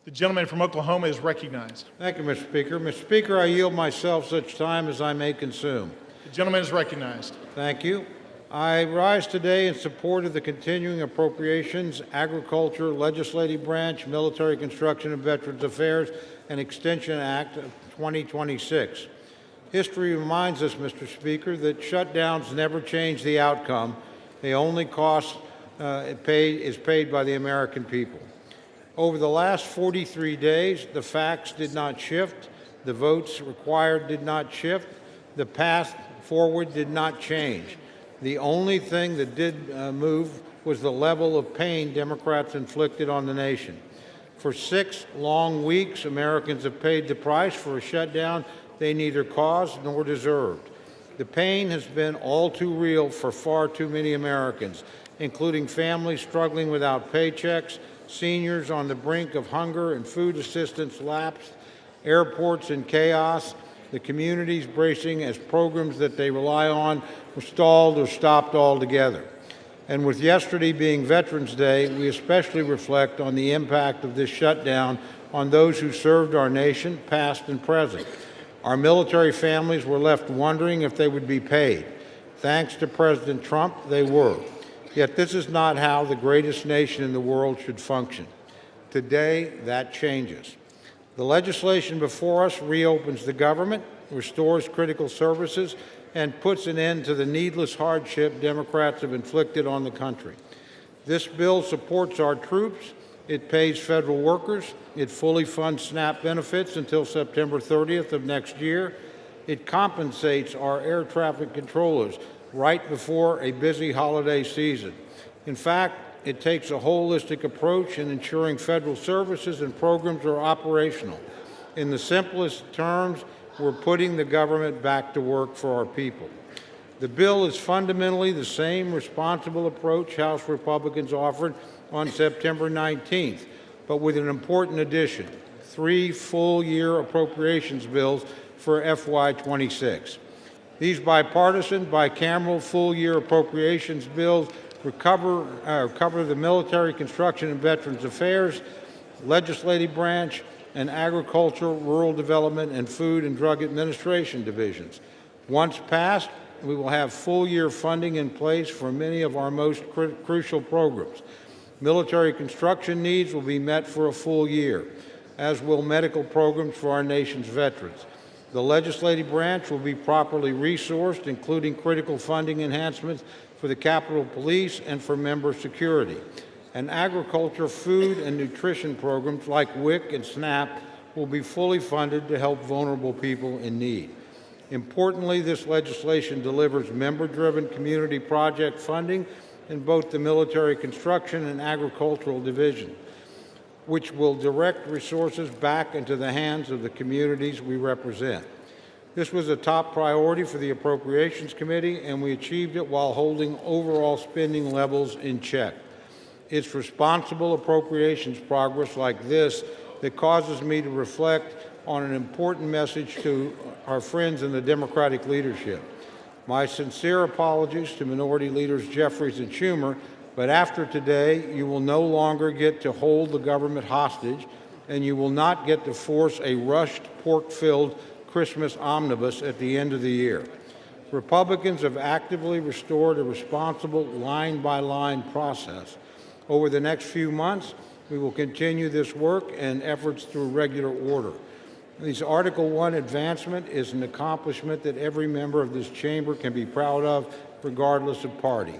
The gentleman from Oklahoma is recognized. Thank you, Mr. Speaker. Mr. Speaker, I yield myself such time as I may consume. The gentleman is recognized. Thank you. I rise today in support of the continuing appropriations, agriculture, legislative branch, military construction and veterans affairs, and Extension Act of 2026. History reminds us, Mr. Speaker, that shutdowns never change the outcome. The only cost is paid by the American people. Over the last 43 days, the facts did not shift, the votes required did not shift, the path forward did not change. The only thing that did move was the level of pain Democrats inflicted on the nation. For 6 long weeks, Americans have paid the price for a shutdown they neither caused nor deserved. The pain has been all too real for far too many Americans, including families struggling without paychecks, seniors on the brink of hunger and food assistance lapsed, airports in chaos, the communities bracing as programs that they rely on were stalled or stopped altogether. And with yesterday being Veterans Day, we especially reflect on the impact of this shutdown on those who served our nation, past and present. Our military families were left wondering if they would be paid. Thanks to President Trump, they were. Yet this is not how the greatest nation in the world should function. Today, that changes. The legislation before us reopens the government, restores critical services, and puts an end to the needless hardship Democrats have inflicted on the country. This bill supports our troops, it pays federal workers, it fully funds SNAP benefits until September 30th of next year, it compensates our air traffic controllers right before a busy holiday season. In fact, it takes a holistic approach in ensuring federal services and programs are operational. In the simplest terms, we're putting the government back to work for our people. The bill is fundamentally the same responsible approach House Republicans offered on September 19th, but with an important addition: 3 full-year appropriations bills for FY26. These bipartisan, bicameral, full-year appropriations bills cover the military, construction, and veterans affairs, legislative branch, and agriculture, rural development, and food and drug administration divisions. Once passed, we will have full-year funding in place for many of our most crucial programs. Military construction needs will be met for a full year, as will medical programs for our nation's veterans. The legislative branch will be properly resourced, including critical funding enhancements for the Capitol Police and for member security. And agriculture, food, and nutrition programs like WIC and SNAP will be fully funded to help vulnerable people in need. Importantly, this legislation delivers member-driven community project funding in both the military construction and agricultural division, which will direct resources back into the hands of the communities we represent. This was a top priority for the Appropriations Committee, and we achieved it while holding overall spending levels in check. It's responsible appropriations progress like this that causes me to reflect on an important message to our friends in the Democratic leadership. My sincere apologies to Minority Leaders Jeffries and Schumer, but after today, you will no longer get to hold the government hostage, and you will not get to force a rushed, pork-filled Christmas omnibus at the end of the year. Republicans have actively restored a responsible line-by-line process. Over the next few months, we will continue this work and efforts through regular order. This Article 1 advancement is an accomplishment that every member of this chamber can be proud of, regardless of party.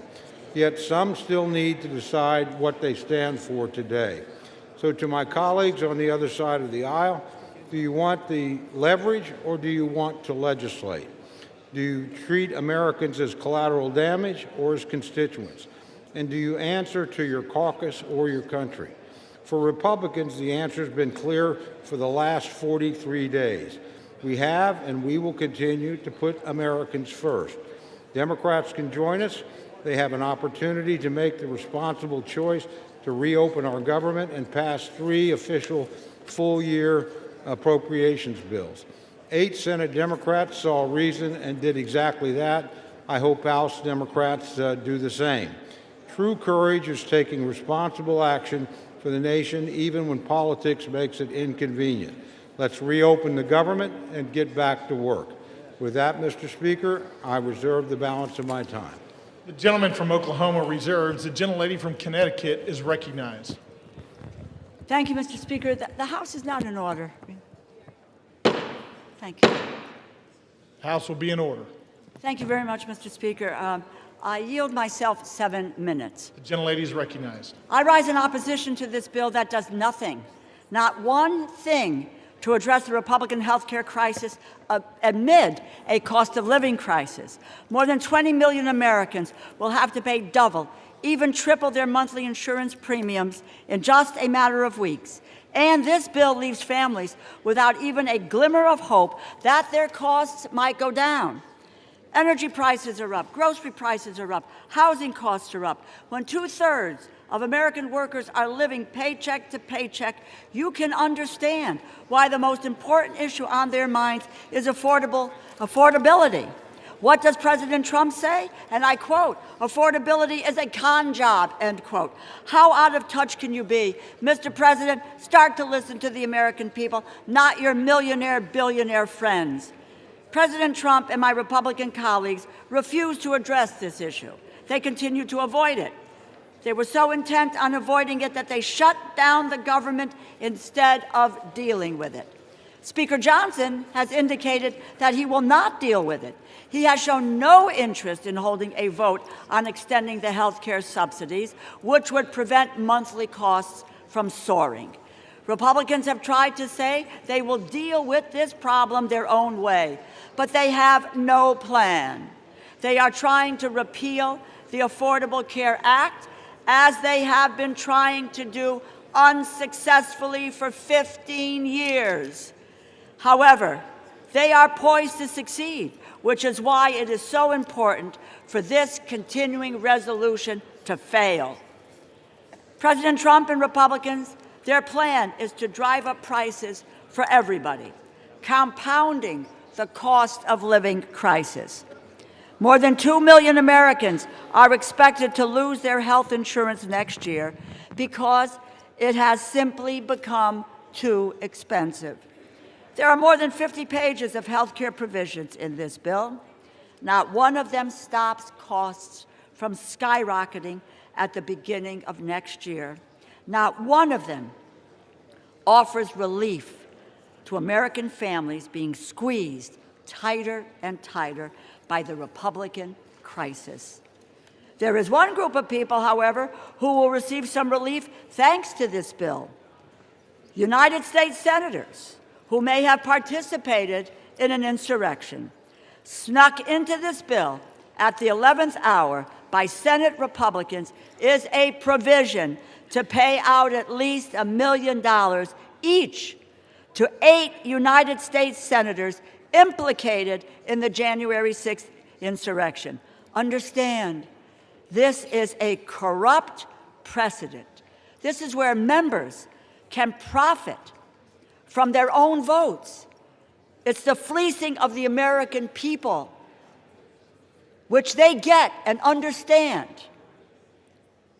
Yet some still need to decide what they stand for today. So to my colleagues on the other side of the aisle, do you want the leverage or do you want to legislate? Do you treat Americans as collateral damage or as constituents? And do you answer to your caucus or your country? For Republicans, the answer has been clear for the last 43 days. We have and we will continue to put Americans first. Democrats can join us. They have an opportunity to make the responsible choice to reopen our government and pass 3 official full-year appropriations bills. 8 Senate Democrats saw reason and did exactly that. I hope House Democrats do the same. True courage is taking responsible action for the nation, even when politics makes it inconvenient. Let's reopen the government and get back to work. With that, Mr. Speaker, I reserve the balance of my time. The gentleman from Oklahoma reserves. The gentlelady from Connecticut is recognized. Thank you, Mr. Speaker. The House is not in order. Thank you. House will be in order. Thank you very much, Mr. Speaker. I yield myself 7 minutes. The gentlelady is recognized. I rise in opposition to this bill that does nothing, not one thing, to address the Republican health care crisis amid a cost of living crisis. More than 20 million Americans will have to pay double, even triple their monthly insurance premiums in just a matter of weeks. And this bill leaves families without even a glimmer of hope that their costs might go down. Energy prices are up, grocery prices are up, housing costs are up. When 2/3 of American workers are living paycheck to paycheck, you can understand why the most important issue on their minds is affordability. What does President Trump say? And I quote, "Affordability is a con job," end quote. How out of touch can you be? Mr. President, start to listen to the American people, not your millionaire, billionaire friends. President Trump and my Republican colleagues refuse to address this issue. They continue to avoid it. They were so intent on avoiding it that they shut down the government instead of dealing with it. Speaker Johnson has indicated that he will not deal with it. He has shown no interest in holding a vote on extending the health care subsidies, which would prevent monthly costs from soaring. Republicans have tried to say they will deal with this problem their own way, but they have no plan. They are trying to repeal the Affordable Care Act, as they have been trying to do unsuccessfully for 15 years. However, they are poised to succeed, which is why it is so important for this continuing resolution to fail. President Trump and Republicans, their plan is to drive up prices for everybody, compounding the cost of living crisis. More than 2 million Americans are expected to lose their health insurance next year because it has simply become too expensive. There are more than 50 pages of health care provisions in this bill. Not one of them stops costs from skyrocketing at the beginning of next year. Not one of them offers relief to American families being squeezed tighter and tighter by the Republican crisis. There is one group of people, however, who will receive some relief thanks to this bill. United States senators who may have participated in an insurrection, snuck into this bill at the 11th hour by Senate Republicans, is a provision to pay out at least $1 million each to 8 United States senators implicated in the January 6th insurrection. Understand, this is a corrupt precedent. This is where members can profit from their own votes. It's the fleecing of the American people, which they get and understand.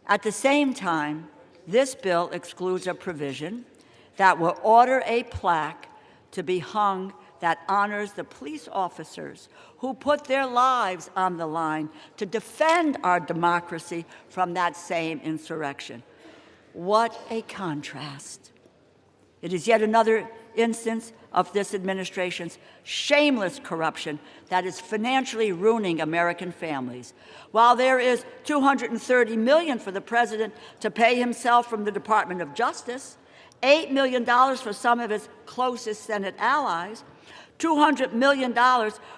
At the same time, this bill excludes a provision that will order a plaque to be hung that honors the police officers who put their lives on the line to defend our democracy from that same insurrection. What a contrast. It is yet another instance of this administration's shameless corruption that is financially ruining American families. While there is $230 million for the president to pay himself from the Department of Justice, $8 million for some of his closest Senate allies, $200 million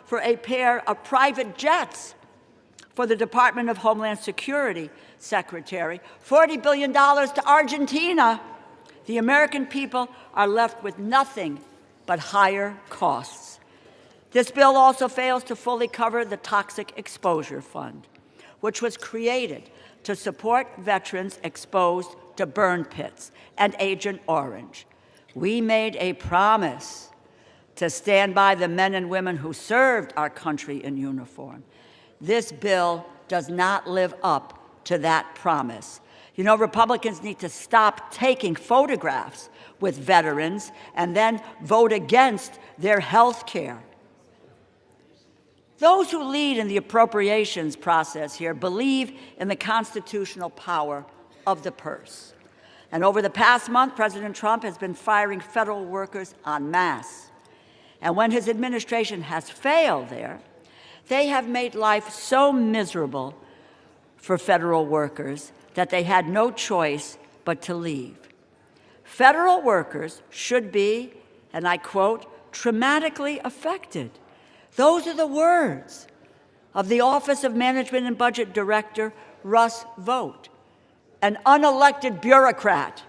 for a pair of private jets for the Department of Homeland Security Secretary, $40 billion to Argentina, the American people are left with nothing but higher costs. This bill also fails to fully cover the Toxic Exposure Fund, which was created to support veterans exposed to burn pits and Agent Orange. We made a promise to stand by the men and women who served our country in uniform. This bill does not live up to that promise. You know, Republicans need to stop taking photographs with veterans and then vote against their health care. Those who lead in the appropriations process here believe in the constitutional power of the purse. And over the past month, President Trump has been firing federal workers en masse. And when his administration has failed there, they have made life so miserable for federal workers that they had no choice but to leave. Federal workers should be, and I quote, traumatically affected. Those are the words of the Office of Management and Budget Director, Russ Vought, an unelected bureaucrat.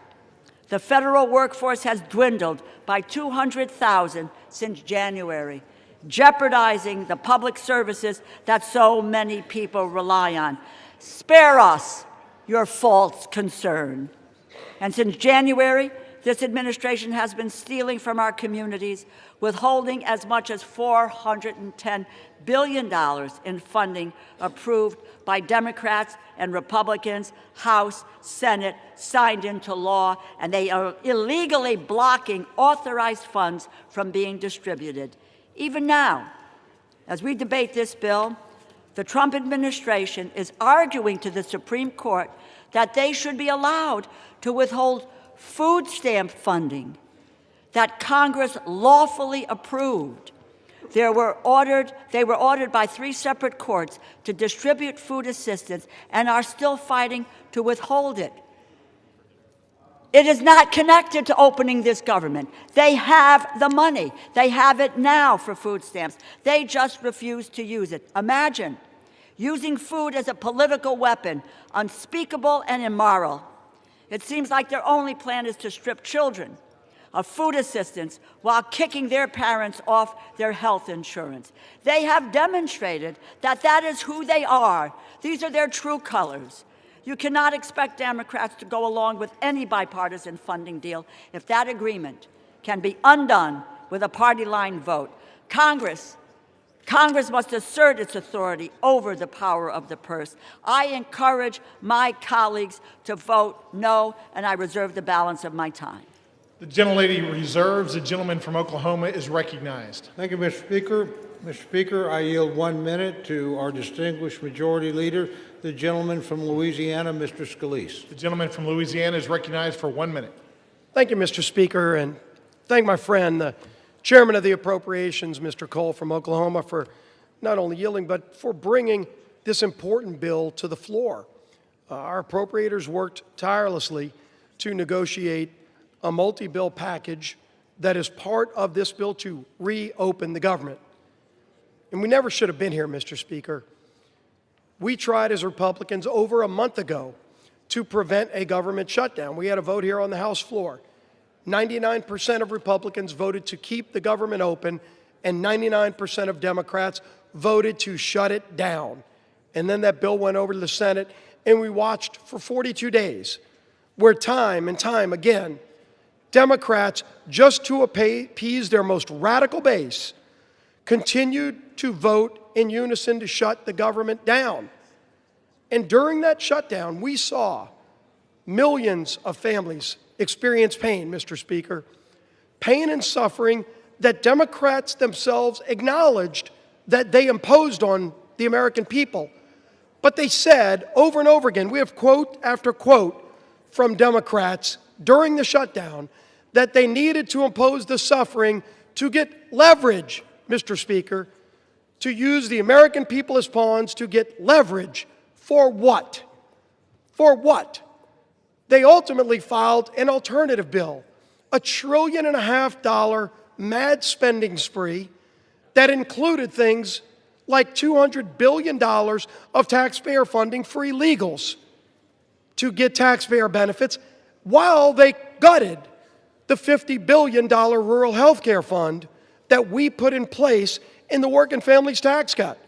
The federal workforce has dwindled by 200,000 since January, jeopardizing the public services that so many people rely on. Spare us your false concern. And since January, this administration has been stealing from our communities, withholding as much as $410 billion in funding approved by Democrats and Republicans, House, Senate, signed into law, and they are illegally blocking authorized funds from being distributed. Even now, as we debate this bill, the Trump administration is arguing to the Supreme Court that they should be allowed to withhold food stamp funding that Congress lawfully approved. They were ordered by 3 separate courts to distribute food assistance and are still fighting to withhold it. It is not connected to opening this government. They have the money. They have it now for food stamps. They just refuse to use it. Imagine using food as a political weapon, unspeakable and immoral. It seems like their only plan is to strip children of food assistance while kicking their parents off their health insurance. They have demonstrated that that is who they are. These are their true colors. You cannot expect Democrats to go along with any bipartisan funding deal if that agreement can be undone with a party line vote. Congress must assert its authority over the power of the purse. I encourage my colleagues to vote no, and I reserve the balance of my time. The gentlelady reserves. The gentleman from Oklahoma is recognized. Thank you, Mr. Speaker. Mr. Speaker, I yield 1 minute to our distinguished majority leader, the gentleman from Louisiana, Mr. Scalise. The gentleman from Louisiana is recognized for 1 minute. Thank you, Mr. Speaker, and thank my friend, the Chairman of the Appropriations, Mr. Cole from Oklahoma, for not only yielding, but for bringing this important bill to the floor. Our appropriators worked tirelessly to negotiate a multi-bill package that is part of this bill to reopen the government. And we never should have been here, Mr. Speaker. We tried as Republicans over a month ago to prevent a government shutdown. We had a vote here on the House floor. 99% of Republicans voted to keep the government open, and 99% of Democrats voted to shut it down. And then that bill went over to the Senate, and we watched for 42 days, where time and time again, Democrats, just to appease their most radical base, continued to vote in unison to shut the government down. And during that shutdown, we saw millions of families experience pain, Mr. Speaker, pain and suffering that Democrats themselves acknowledged that they imposed on the American people. But they said over and over again, we have quote after quote from Democrats during the shutdown, that they needed to impose the suffering to get leverage, Mr. Speaker, to use the American people as pawns to get leverage. For what? For what? They ultimately filed an alternative bill, a $1.5 trillion mad spending spree that included things like $200 billion of taxpayer funding for illegals to get taxpayer benefits, while they gutted the $50 billion rural health care fund that we put in place in the Working Families Tax Cut.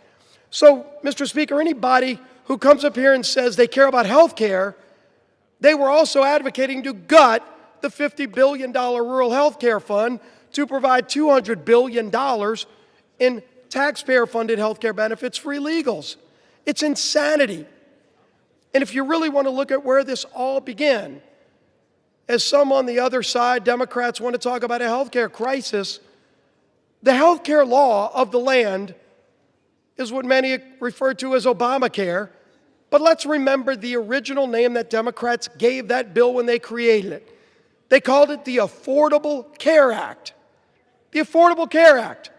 So, Mr. Speaker, anybody who comes up here and says they care about health care, they were also advocating to gut the $50 billion rural health care fund to provide $200 billion in taxpayer-funded health care benefits for illegals. It's insanity. And if you really want to look at where this all began, as some on the other side, Democrats, want to talk about a health care crisis, the health care law of the land is what many refer to as Obamacare. But let's remember the original name that Democrats gave that bill when they created it. They called it the Affordable Care Act. The Affordable Care Act.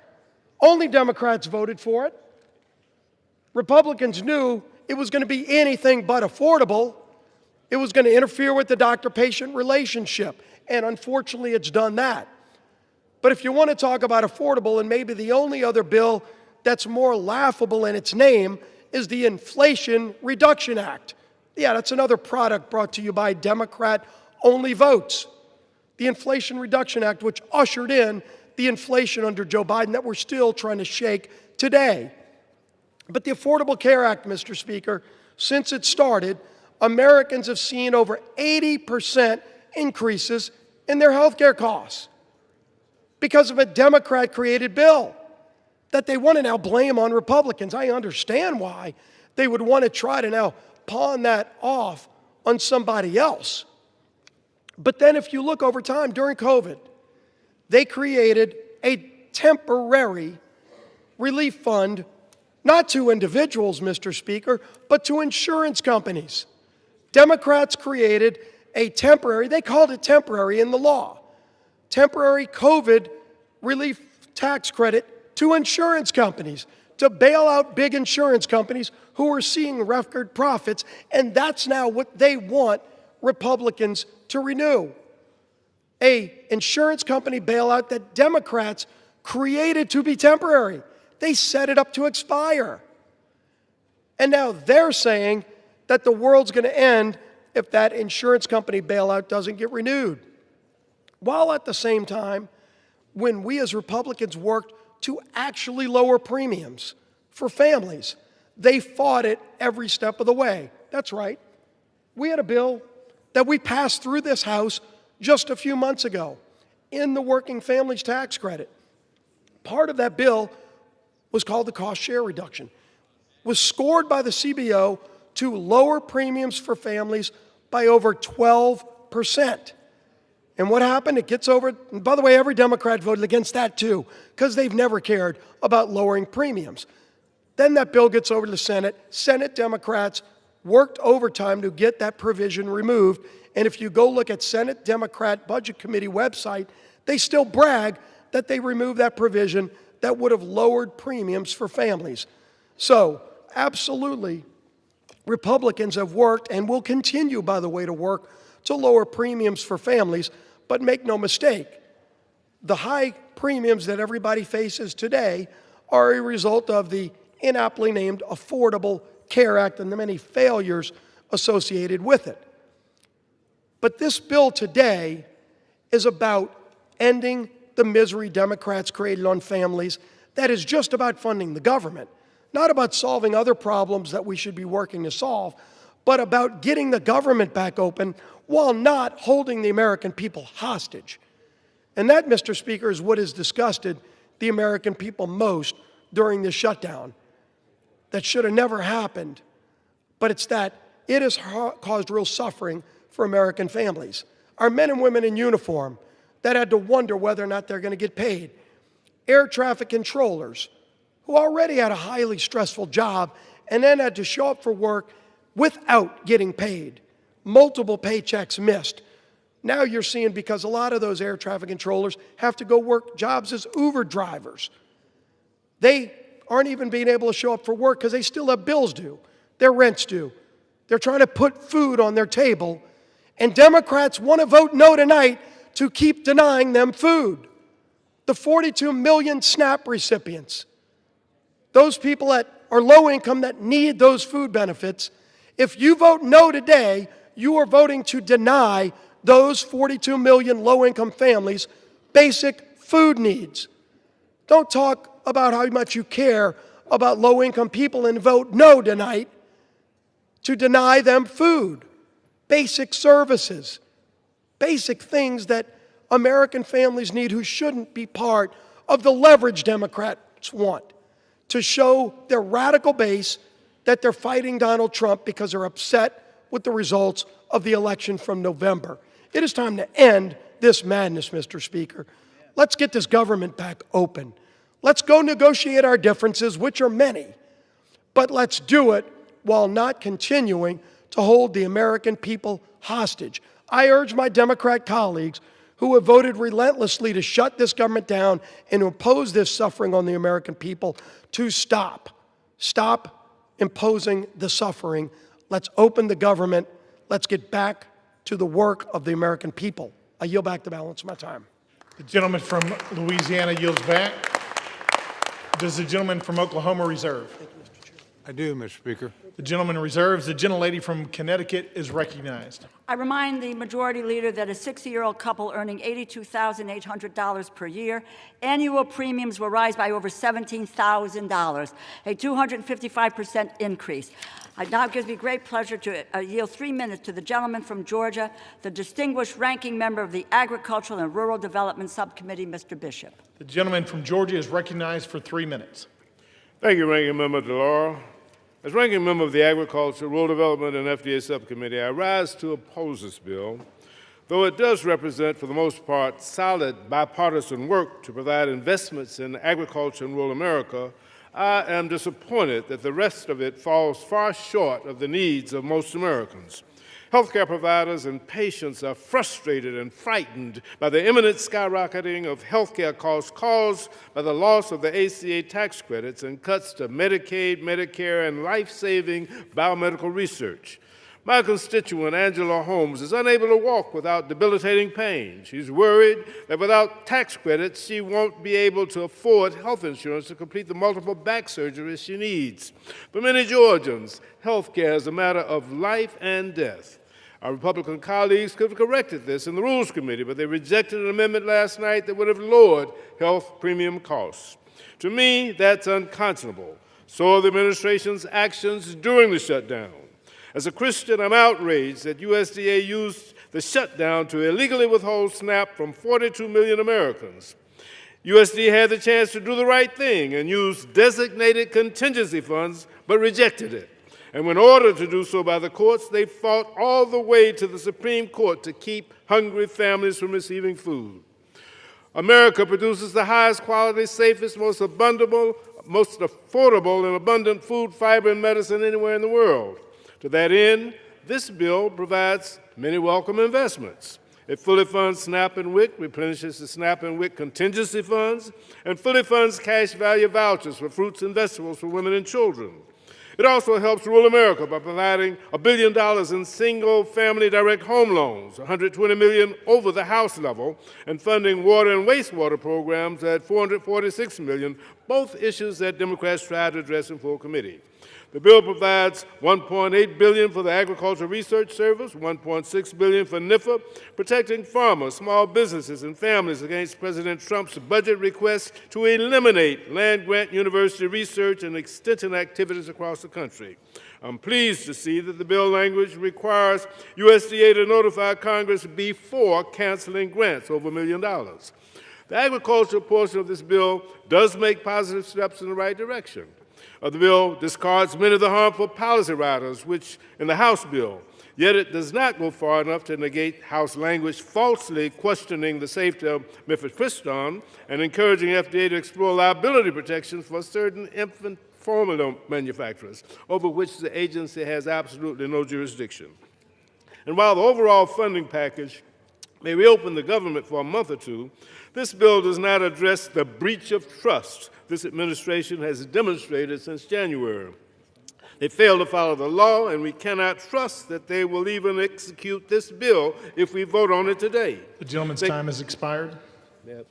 Only Democrats voted for it. Republicans knew it was going to be anything but affordable. It was going to interfere with the doctor-patient relationship. And unfortunately, it's done that. But if you want to talk about affordable, and maybe the only other bill that's more laughable in its name is the Inflation Reduction Act. Yeah, that's another product brought to you by Democrat-only votes. The Inflation Reduction Act, which ushered in the inflation under Joe Biden that we're still trying to shake today. But the Affordable Care Act, Mr. Speaker, since it started, Americans have seen over 80% increases in their health care costs because of a Democrat-created bill that they want to now blame on Republicans. I understand why they would want to try to now pawn that off on somebody else. But then if you look over time, during COVID, they created a temporary relief fund, not to individuals, Mr. Speaker, but to insurance companies. Democrats created a temporary, they called it temporary in the law, temporary COVID relief tax credit to insurance companies to bail out big insurance companies who are seeing record profits, and that's now what they want Republicans to renew. An insurance company bailout that Democrats created to be temporary. They set it up to expire. And now they're saying that the world's going to end if that insurance company bailout doesn't get renewed. While at the same time, when we as Republicans worked to actually lower premiums for families, they fought it every step of the way. That's right. We had a bill that we passed through this House just a few months ago in the Working Families Tax Credit. Part of that bill was called the cost share reduction, was scored by the CBO to lower premiums for families by over 12%. And what happened? It gets over, and by the way, every Democrat voted against that too, because they've never cared about lowering premiums. Then that bill gets over to the Senate. Senate Democrats worked overtime to get that provision removed. And if you go look at Senate Democrat Budget Committee website, they still brag that they removed that provision that would have lowered premiums for families. So, absolutely, Republicans have worked and will continue, by the way, to work to lower premiums for families. But make no mistake, the high premiums that everybody faces today are a result of the inaptly named Affordable Care Act and the many failures associated with it. But this bill today is about ending the misery Democrats created on families. That is just about funding the government, not about solving other problems that we should be working to solve, but about getting the government back open while not holding the American people hostage. And that, Mr. Speaker, is what has disgusted the American people most during this shutdown. That should have never happened, but it's that it has caused real suffering for American families. Our men and women in uniform that had to wonder whether or not they're going to get paid. Air traffic controllers who already had a highly stressful job and then had to show up for work without getting paid. Multiple paychecks missed. Now you're seeing, because a lot of those air traffic controllers have to go work jobs as Uber drivers. They aren't even being able to show up for work because they still have bills due, their rent's due. They're trying to put food on their table, and Democrats want to vote no tonight to keep denying them food. The 42 million SNAP recipients, those people that are low income that need those food benefits, if you vote no today, you are voting to deny those 42 million low-income families basic food needs. Don't talk about how much you care about low-income people and vote no tonight to deny them food, basic services, basic things that American families need who shouldn't be part of the leverage Democrats want to show their radical base that they're fighting Donald Trump because they're upset with the results of the election from November. It is time to end this madness, Mr. Speaker. Let's get this government back open. Let's go negotiate our differences, which are many, but let's do it while not continuing to hold the American people hostage. I urge my Democrat colleagues who have voted relentlessly to shut this government down and to impose this suffering on the American people to stop. Stop imposing the suffering. Let's open the government. Let's get back to the work of the American people. I yield back the balance of my time. The gentleman from Louisiana yields back. Does the gentleman from Oklahoma reserve? I do, Mr. Speaker. The gentleman reserves. The gentlelady from Connecticut is recognized. I remind the majority leader that a 60-year-old couple earning $82,800 per year, annual premiums will rise by over $17,000, a 255% increase. It now gives me great pleasure to yield 3 minutes to the gentleman from Georgia, the distinguished ranking member of the Agricultural and Rural Development Subcommittee, Mr. Bishop. The gentleman from Georgia is recognized for 3 minutes. Thank you, Ranking Member DeLauro. As Ranking Member of the Agriculture, Rural Development, and FDA Subcommittee, I rise to oppose this bill, though it does represent, for the most part, solid bipartisan work to provide investments in agriculture in rural America. I am disappointed that the rest of it falls far short of the needs of most Americans. Healthcare providers and patients are frustrated and frightened by the imminent skyrocketing of healthcare costs caused by the loss of the ACA tax credits and cuts to Medicaid, Medicare, and life-saving biomedical research. My constituent, Angela Holmes, is unable to walk without debilitating pain. She's worried that without tax credits, she won't be able to afford health insurance to complete the multiple back surgeries she needs. For many Georgians, health care is a matter of life and death. Our Republican colleagues could have corrected this in the Rules Committee, but they rejected an amendment last night that would have lowered health premium costs. To me, that's unconscionable. So are the administration's actions during the shutdown. As a Christian, I'm outraged that USDA used the shutdown to illegally withhold SNAP from 42 million Americans. USDA had the chance to do the right thing and use designated contingency funds, but rejected it. And when ordered to do so by the courts, they fought all the way to the Supreme Court to keep hungry families from receiving food. America produces the highest quality, safest, most affordable, and abundant food, fiber, and medicine anywhere in the world. To that end, this bill provides many welcome investments. It fully funds SNAP and WIC, replenishes the SNAP and WIC contingency funds, and fully funds cash value vouchers for fruits and vegetables for women and children. It also helps rural America by providing $1 billion in single-family direct home loans, $120 million over the House level, and funding water and wastewater programs at $446 million, both issues that Democrats tried to address in full committee. The bill provides $1.8 billion for the Agricultural Research Service, $1.6 billion for NIFA, protecting farmers, small businesses, and families against President Trump's budget request to eliminate land-grant university research and extension activities across the country. I'm pleased to see that the bill language requires USDA to notify Congress before canceling grants over $1 million. The agricultural portion of this bill does make positive steps in the right direction. The bill discards many of the harmful policy riders, which in the House bill, yet it does not go far enough to negate House language falsely questioning the safety of mifepristone and encouraging FDA to explore liability protections for certain infant formula manufacturers, over which the agency has absolutely no jurisdiction. And while the overall funding package may reopen the government for a month or two, this bill does not address the breach of trust this administration has demonstrated since January. They fail to follow the law, and we cannot trust that they will even execute this bill if we vote on it today. The gentleman's time has expired. They have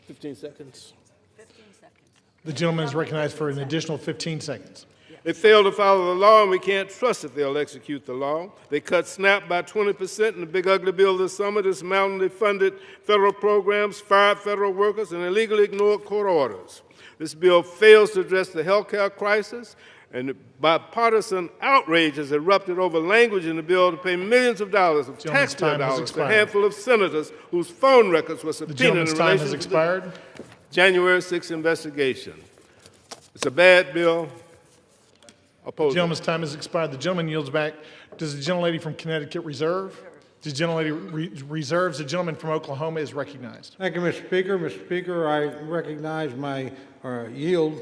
15 seconds. 15 seconds. The gentleman is recognized for an additional 15 seconds. They fail to follow the law, and we can't trust that they'll execute the law. They cut SNAP by 20% in the big ugly bill this summer, dismounted funded federal programs, fired federal workers, and illegally ignored court orders. This bill fails to address the health care crisis, and bipartisan outrage has erupted over language in the bill to pay millions of dollars of taxpayer dollars to a handful of senators whose phone records were subpoenaed in relation to the January 6th investigation. It's a bad bill. Oppose. Gentleman's time has expired. The gentleman yields back. Does the gentlelady from Connecticut reserve? The gentlelady reserves. The gentleman from Oklahoma is recognized. Thank you, Mr. Speaker. Mr. Speaker, I recognize yield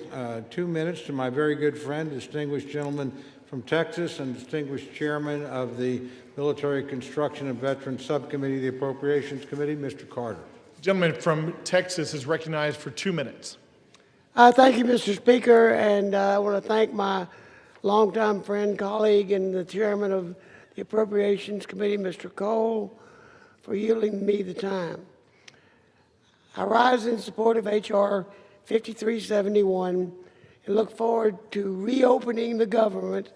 2 minutes to my very good friend, distinguished gentleman from Texas and distinguished chairman of the Military Construction and Veterans Subcommittee, the Appropriations Committee, Mr. Carter. The gentleman from Texas is recognized for 2 minutes. Thank you, Mr. Speaker, and I want to thank my longtime friend, colleague, and the chairman of the Appropriations Committee, Mr. Cole, for yielding me the time. I rise in support of H.R. 5371 and look forward to reopening the government.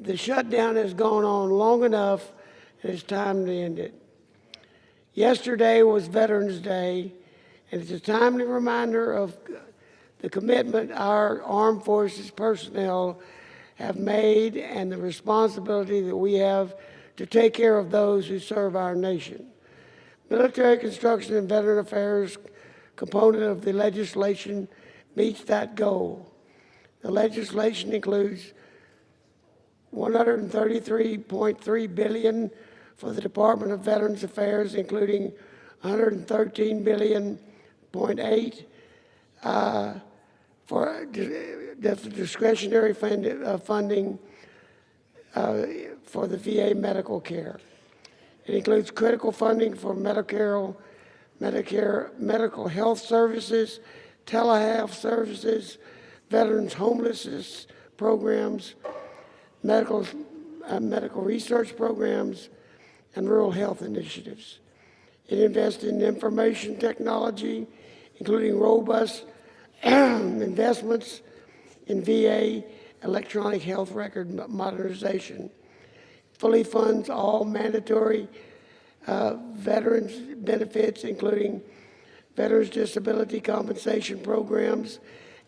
The shutdown has gone on long enough, and it's time to end it. Yesterday was Veterans Day, and it's a timely reminder of the commitment our armed forces personnel have made and the responsibility that we have to take care of those who serve our nation. Military Construction and Veteran Affairs component of the legislation meets that goal. The legislation includes $133.3 billion for the Department of Veterans Affairs, including $113.8 billion for the discretionary funding for the VA medical care. It includes critical funding for Medicare, medical health services, telehealth services, veterans homelessness programs, medical research programs, and rural health initiatives. It invests in information technology, including robust investments in VA electronic health record modernization. Fully funds all mandatory veterans benefits, including veterans disability compensation programs,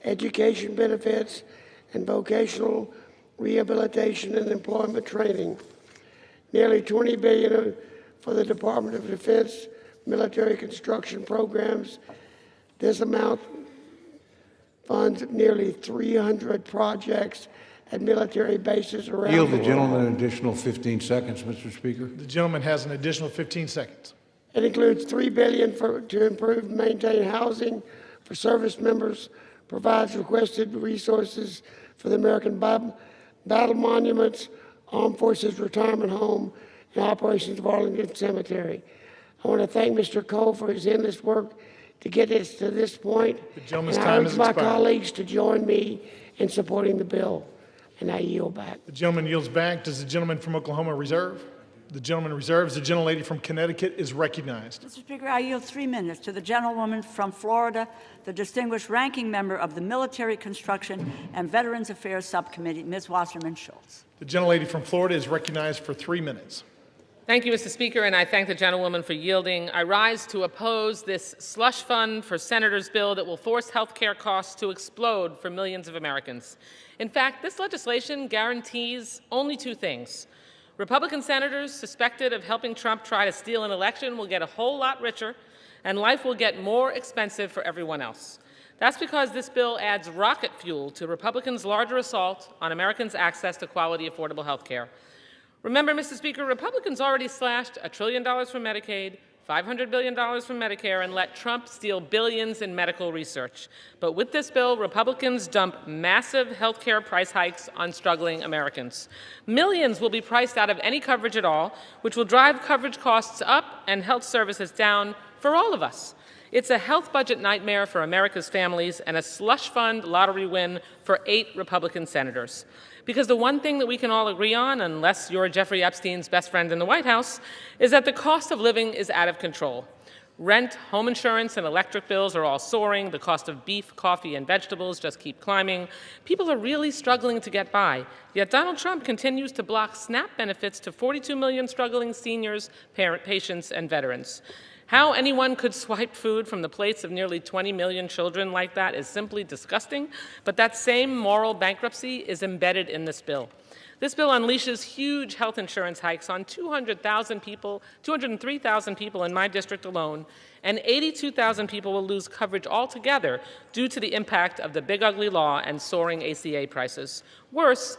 education benefits, and vocational rehabilitation and employment training. Nearly $20 billion for the Department of Defense military construction programs. This amount funds nearly 300 projects at military bases around the world. Yield the gentleman an additional 15 seconds, Mr. Speaker. The gentleman has an additional 15 seconds. It includes $3 billion to improve and maintain housing for service members, provides requested resources for the American Battle Monuments, Armed Forces Retirement Home, and operations of Arlington Cemetery. I want to thank Mr. Cole for his endless work to get us to this point. The gentleman's and time I has urge my expired. colleagues to join me in supporting the bill. And I yield back. The gentleman yields back. Does the gentleman from Oklahoma reserve? The gentleman reserves. The gentlelady from Connecticut is recognized. Mr. Speaker, I yield 3 minutes to the gentlewoman from Florida, the distinguished ranking member of the Military Construction and Veterans Affairs Subcommittee, Ms. Wasserman Schultz. The gentlelady from Florida is recognized for 3 minutes. Thank you, Mr. Speaker, and I thank the gentlewoman for yielding. I rise to oppose this slush fund for senators bill that will force health care costs to explode for millions of Americans. In fact, this legislation guarantees only 2 things. Republican senators suspected of helping Trump try to steal an election will get a whole lot richer, and life will get more expensive for everyone else. That's because this bill adds rocket fuel to Republicans' larger assault on Americans' access to quality, affordable health care. Remember, Mr. Speaker, Republicans already slashed $1 trillion from Medicaid, $500 billion from Medicare, and let Trump steal billions in medical research. But with this bill, Republicans dump massive health care price hikes on struggling Americans. Millions will be priced out of any coverage at all, which will drive coverage costs up and health services down for all of us. It's a health budget nightmare for America's families and a slush fund lottery win for 8 Republican senators. Because the one thing that we can all agree on, unless you're Jeffrey Epstein's best friend in the White House, is that the cost of living is out of control. Rent, home insurance, and electric bills are all soaring. The cost of beef, coffee, and vegetables just keep climbing. People are really struggling to get by. Yet Donald Trump continues to block SNAP benefits to 42 million struggling seniors, patients, and veterans. How anyone could swipe food from the plates of nearly 20 million children like that is simply disgusting, but that same moral bankruptcy is embedded in this bill. This bill unleashes huge health insurance hikes on 203,000 people in my district alone, and 82,000 people will lose coverage altogether due to the impact of the big ugly law and soaring ACA prices. Worse,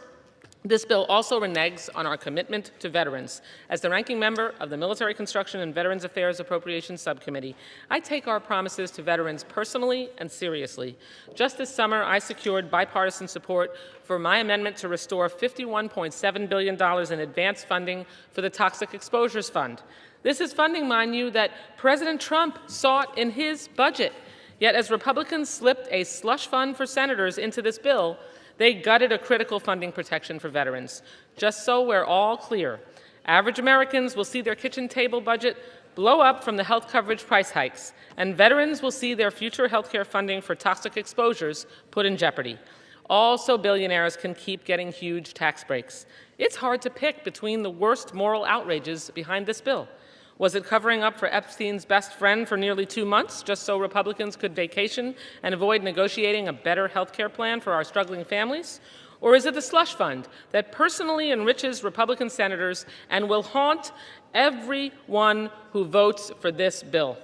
this bill also reneges on our commitment to veterans. As the ranking member of the Military Construction and Veterans Affairs Appropriations Subcommittee, I take our promises to veterans personally and seriously. Just this summer, I secured bipartisan support for my amendment to restore $51.7 billion in advance funding for the Toxic Exposures Fund. This is funding, mind you, that President Trump sought in his budget. Yet as Republicans slipped a slush fund for senators into this bill, they gutted a critical funding protection for veterans. Just so we're all clear, average Americans will see their kitchen table budget blow up from the health coverage price hikes, and veterans will see their future health care funding for toxic exposures put in jeopardy. Also, billionaires can keep getting huge tax breaks. It's hard to pick between the worst moral outrages behind this bill. Was it covering up for Epstein's best friend for nearly 2 months, just so Republicans could vacation and avoid negotiating a better health care plan for our struggling families? Or is it the slush fund that personally enriches Republican senators and will haunt everyone who votes for this bill?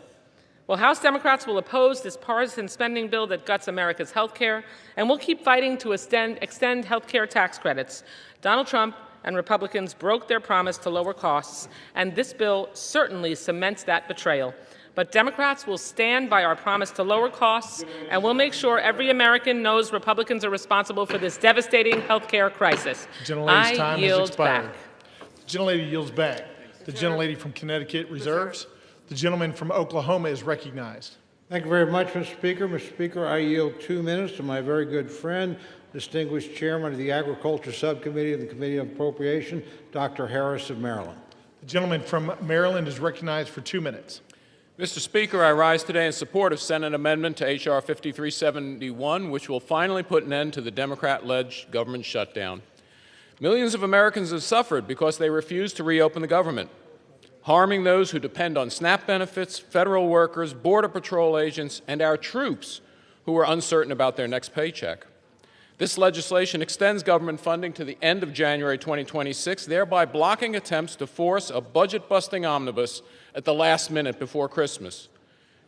Well, House Democrats will oppose this partisan spending bill that guts America's health care, and we'll keep fighting to extend health care tax credits. Donald Trump and Republicans broke their promise to lower costs, and this bill certainly cements that betrayal. But Democrats will stand by our promise to lower costs, and we'll make sure every American knows Republicans are responsible for this devastating health care crisis. Gentlelady's time has yield expired. back. The gentlelady yields back. The gentlelady from Connecticut reserves. The gentleman from Oklahoma is recognized. Thank you very much, Mr. Speaker. Mr. Speaker, I yield 2 minutes to my very good friend, distinguished chairman of the Agriculture Subcommittee of the Committee on Appropriation, Dr. Harris of Maryland. The gentleman from Maryland is recognized for 2 minutes. Mr. Speaker, I rise today in support of Senate amendment to H.R. 5371, which will finally put an end to the Democrat-led government shutdown. Millions of Americans have suffered because they refuse to reopen the government, harming those who depend on SNAP benefits, federal workers, Border Patrol agents, and our troops who are uncertain about their next paycheck. This legislation extends government funding to the end of January 2026, thereby blocking attempts to force a budget-busting omnibus at the last minute before Christmas.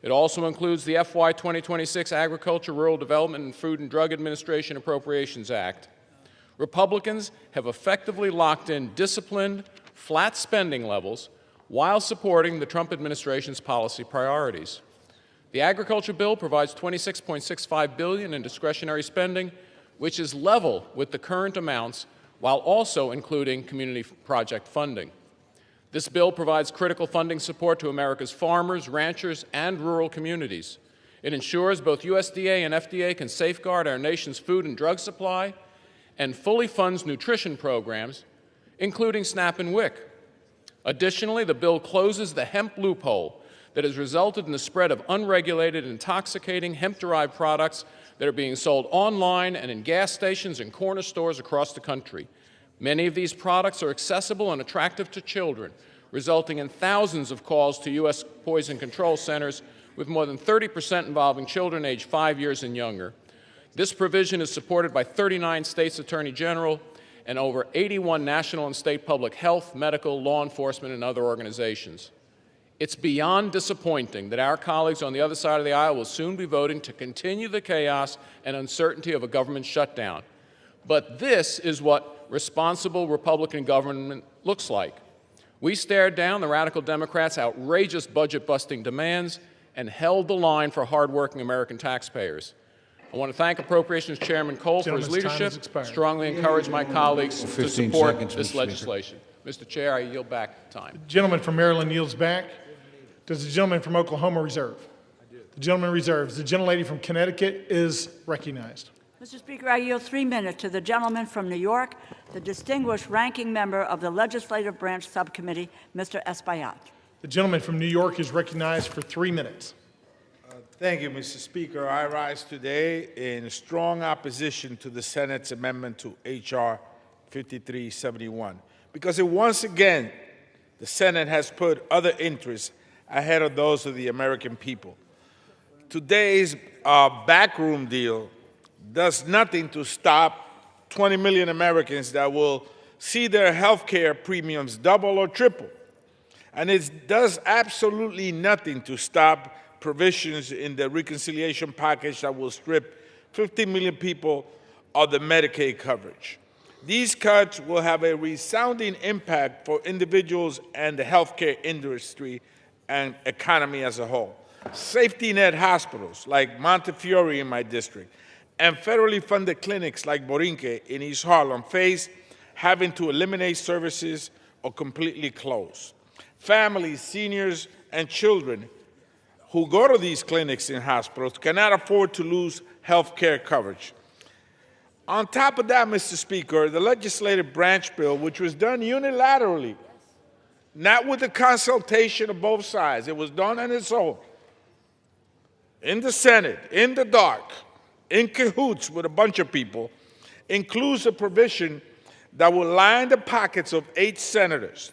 It also includes the FY 2026 Agriculture, Rural Development, and Food and Drug Administration Appropriations Act. Republicans have effectively locked in disciplined, flat spending levels while supporting the Trump administration's policy priorities. The agriculture bill provides $26.65 billion in discretionary spending, which is level with the current amounts while also including community project funding. This bill provides critical funding support to America's farmers, ranchers, and rural communities. It ensures both USDA and FDA can safeguard our nation's food and drug supply and fully funds nutrition programs, including SNAP and WIC. Additionally, the bill closes the hemp loophole that has resulted in the spread of unregulated, intoxicating hemp-derived products that are being sold online and in gas stations and corner stores across the country. Many of these products are accessible and attractive to children, resulting in thousands of calls to U.S. poison control centers, with more than 30% involving children aged 5 years and younger. This provision is supported by 39 states' attorney general and over 81 national and state public health, medical, law enforcement, and other organizations. It's beyond disappointing that our colleagues on the other side of the aisle will soon be voting to continue the chaos and uncertainty of a government shutdown. But this is what responsible Republican government looks like. We stared down the radical Democrats' outrageous budget-busting demands and held the line for hardworking American taxpayers. I want to thank Appropriations Chairman Cole for his leadership, strongly encourage my colleagues to support this legislation. Mr. Chair, I yield back time. The gentleman from Maryland yields back. Does the gentleman from Oklahoma reserve? The gentleman reserves. The gentlelady from Connecticut is recognized. Mr. Speaker, I yield 3 minutes to the gentleman from New York, the distinguished ranking member of the Legislative Branch Subcommittee, Mr. Espaillat. The gentleman from New York is recognized for 3 minutes. Thank you, Mr. Speaker. I rise today in strong opposition to the Senate's amendment to H.R. 5371 because once again, the Senate has put other interests ahead of those of the American people. Today's backroom deal does nothing to stop 20 million Americans that will see their health care premiums double or triple. And it does absolutely nothing to stop provisions in the reconciliation package that will strip 50 million people of the Medicaid coverage. These cuts will have a resounding impact for individuals and the healthcare industry and economy as a whole. Safety net hospitals like Montefiore in my district and federally funded clinics like Borinque in East Harlem face having to eliminate services or completely close. Families, seniors, and children who go to these clinics and hospitals cannot afford to lose health care coverage. On top of that, Mr. Speaker, the legislative branch bill, which was done unilaterally, not with the consultation of both sides, it was done on its own, in the Senate, in the dark, in cahoots with a bunch of people, includes a provision that will line the pockets of 8 senators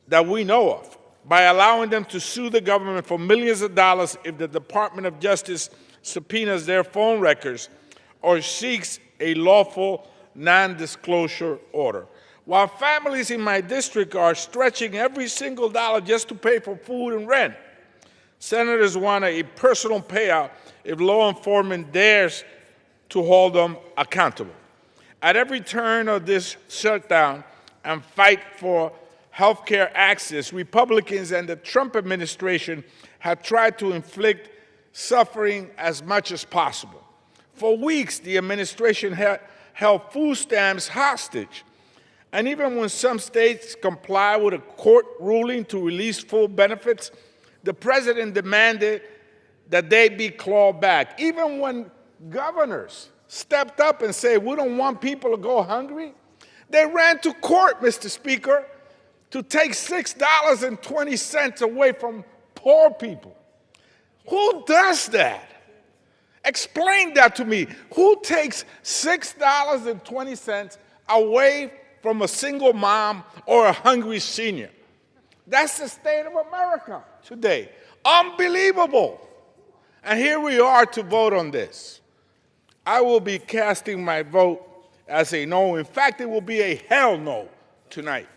that we know of by allowing them to sue the government for millions of dollars if the Department of Justice subpoenas their phone records or seeks a lawful non-disclosure order. While families in my district are stretching every single dollar just to pay for food and rent, senators want a personal payout if law enforcement dares to hold them accountable. At every turn of this shutdown and fight for health care access, Republicans and the Trump administration have tried to inflict suffering as much as possible. For weeks, the administration held food stamps hostage. And even when some states comply with a court ruling to release full benefits, the president demanded that they be clawed back. Even when governors stepped up and said, we don't want people to go hungry, they ran to court, Mr. Speaker, to take $6.20 away from poor people. Who does that? Explain that to me. Who takes $6.20 away from a single mom or a hungry senior? That's the state of America today. Unbelievable. And here we are to vote on this. I will be casting my vote as a no. In fact, it will be a hell no tonight.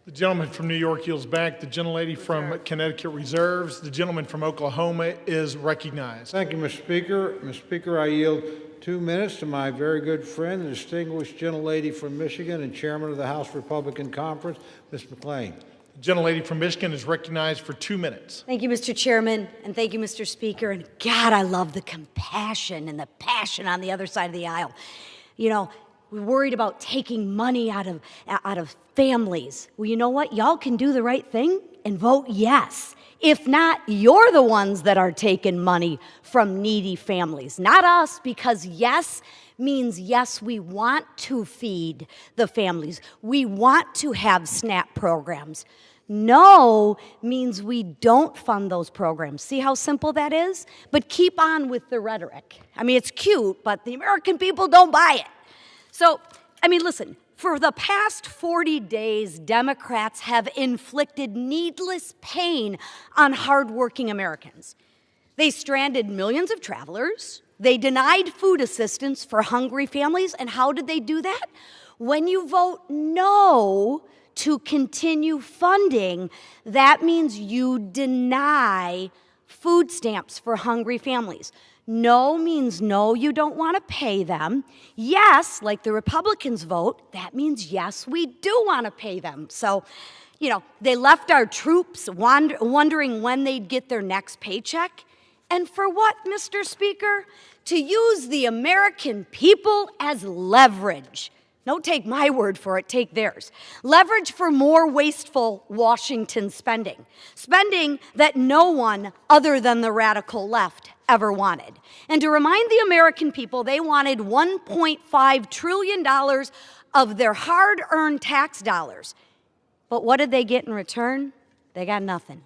The gentleman from New York yields back. The gentlelady from Connecticut reserves. The gentleman from Oklahoma is recognized. Thank you, Mr. Speaker. Mr. Speaker, I yield 2 minutes to my very good friend, the distinguished gentlelady from Michigan and chairman of the House Republican Conference, Ms. McClain. The gentlelady from Michigan is recognized for 2 minutes. Thank you, Mr. Chairman, and thank you, Mr. Speaker. And God, I love the compassion and the passion on the other side of the aisle. You know, we're worried about taking money out of families. Well, you know what? Y'all can do the right thing and vote yes. If not, you're the ones that are taking money from needy families, not us, because yes means yes, we want to feed the families. We want to have SNAP programs. No means we don't fund those programs. See how simple that is? But keep on with the rhetoric. I mean, it's cute, but the American people don't buy it. So, I mean, listen, for the past 40 days, Democrats have inflicted needless pain on hardworking Americans. They stranded millions of travelers. They denied food assistance for hungry families. And how did they do that? When you vote no to continue funding, that means you deny food stamps for hungry families. No means no, you don't want to pay them. Yes, like the Republicans vote, that means yes, we do want to pay them. So, you know, they left our troops wondering when they'd get their next paycheck. And for what, Mr. Speaker? To use the American people as leverage. Don't take my word for it, take theirs. Leverage for more wasteful Washington spending. Spending that no one other than the radical left ever wanted. And to remind the American people, they wanted $1.5 trillion of their hard-earned tax dollars. But what did they get in return? They got nothing.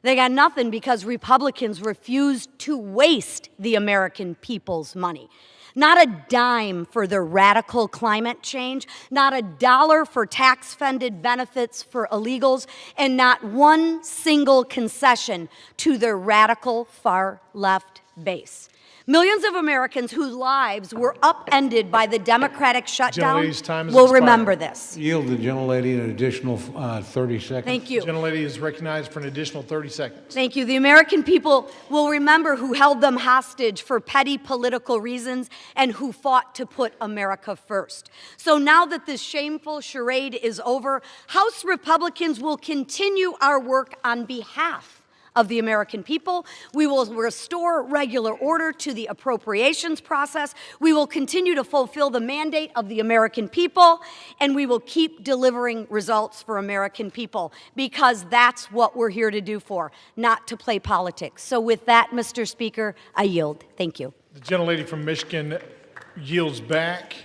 They got nothing because Republicans refused to waste the American people's money. Not a dime for their radical climate change, not a dollar for tax-funded benefits for illegals, and not one single concession to their radical far left base. Millions of Americans whose lives were upended by the Democratic shutdown Gentlelady's time has will expired. remember this. Yield the gentlelady an additional 30 seconds. Thank you. Gentlelady is recognized for an additional 30 seconds. Thank you. The American people will remember who held them hostage for petty political reasons and who fought to put America first. So now that this shameful charade is over, House Republicans will continue our work on behalf of the American people. We will restore regular order to the appropriations process. We will continue to fulfill the mandate of the American people, and we will keep delivering results for American people, because that's what we're here to do for, not to play politics. So with that, Mr. Speaker, I yield. Thank you. The gentlelady from Michigan yields back.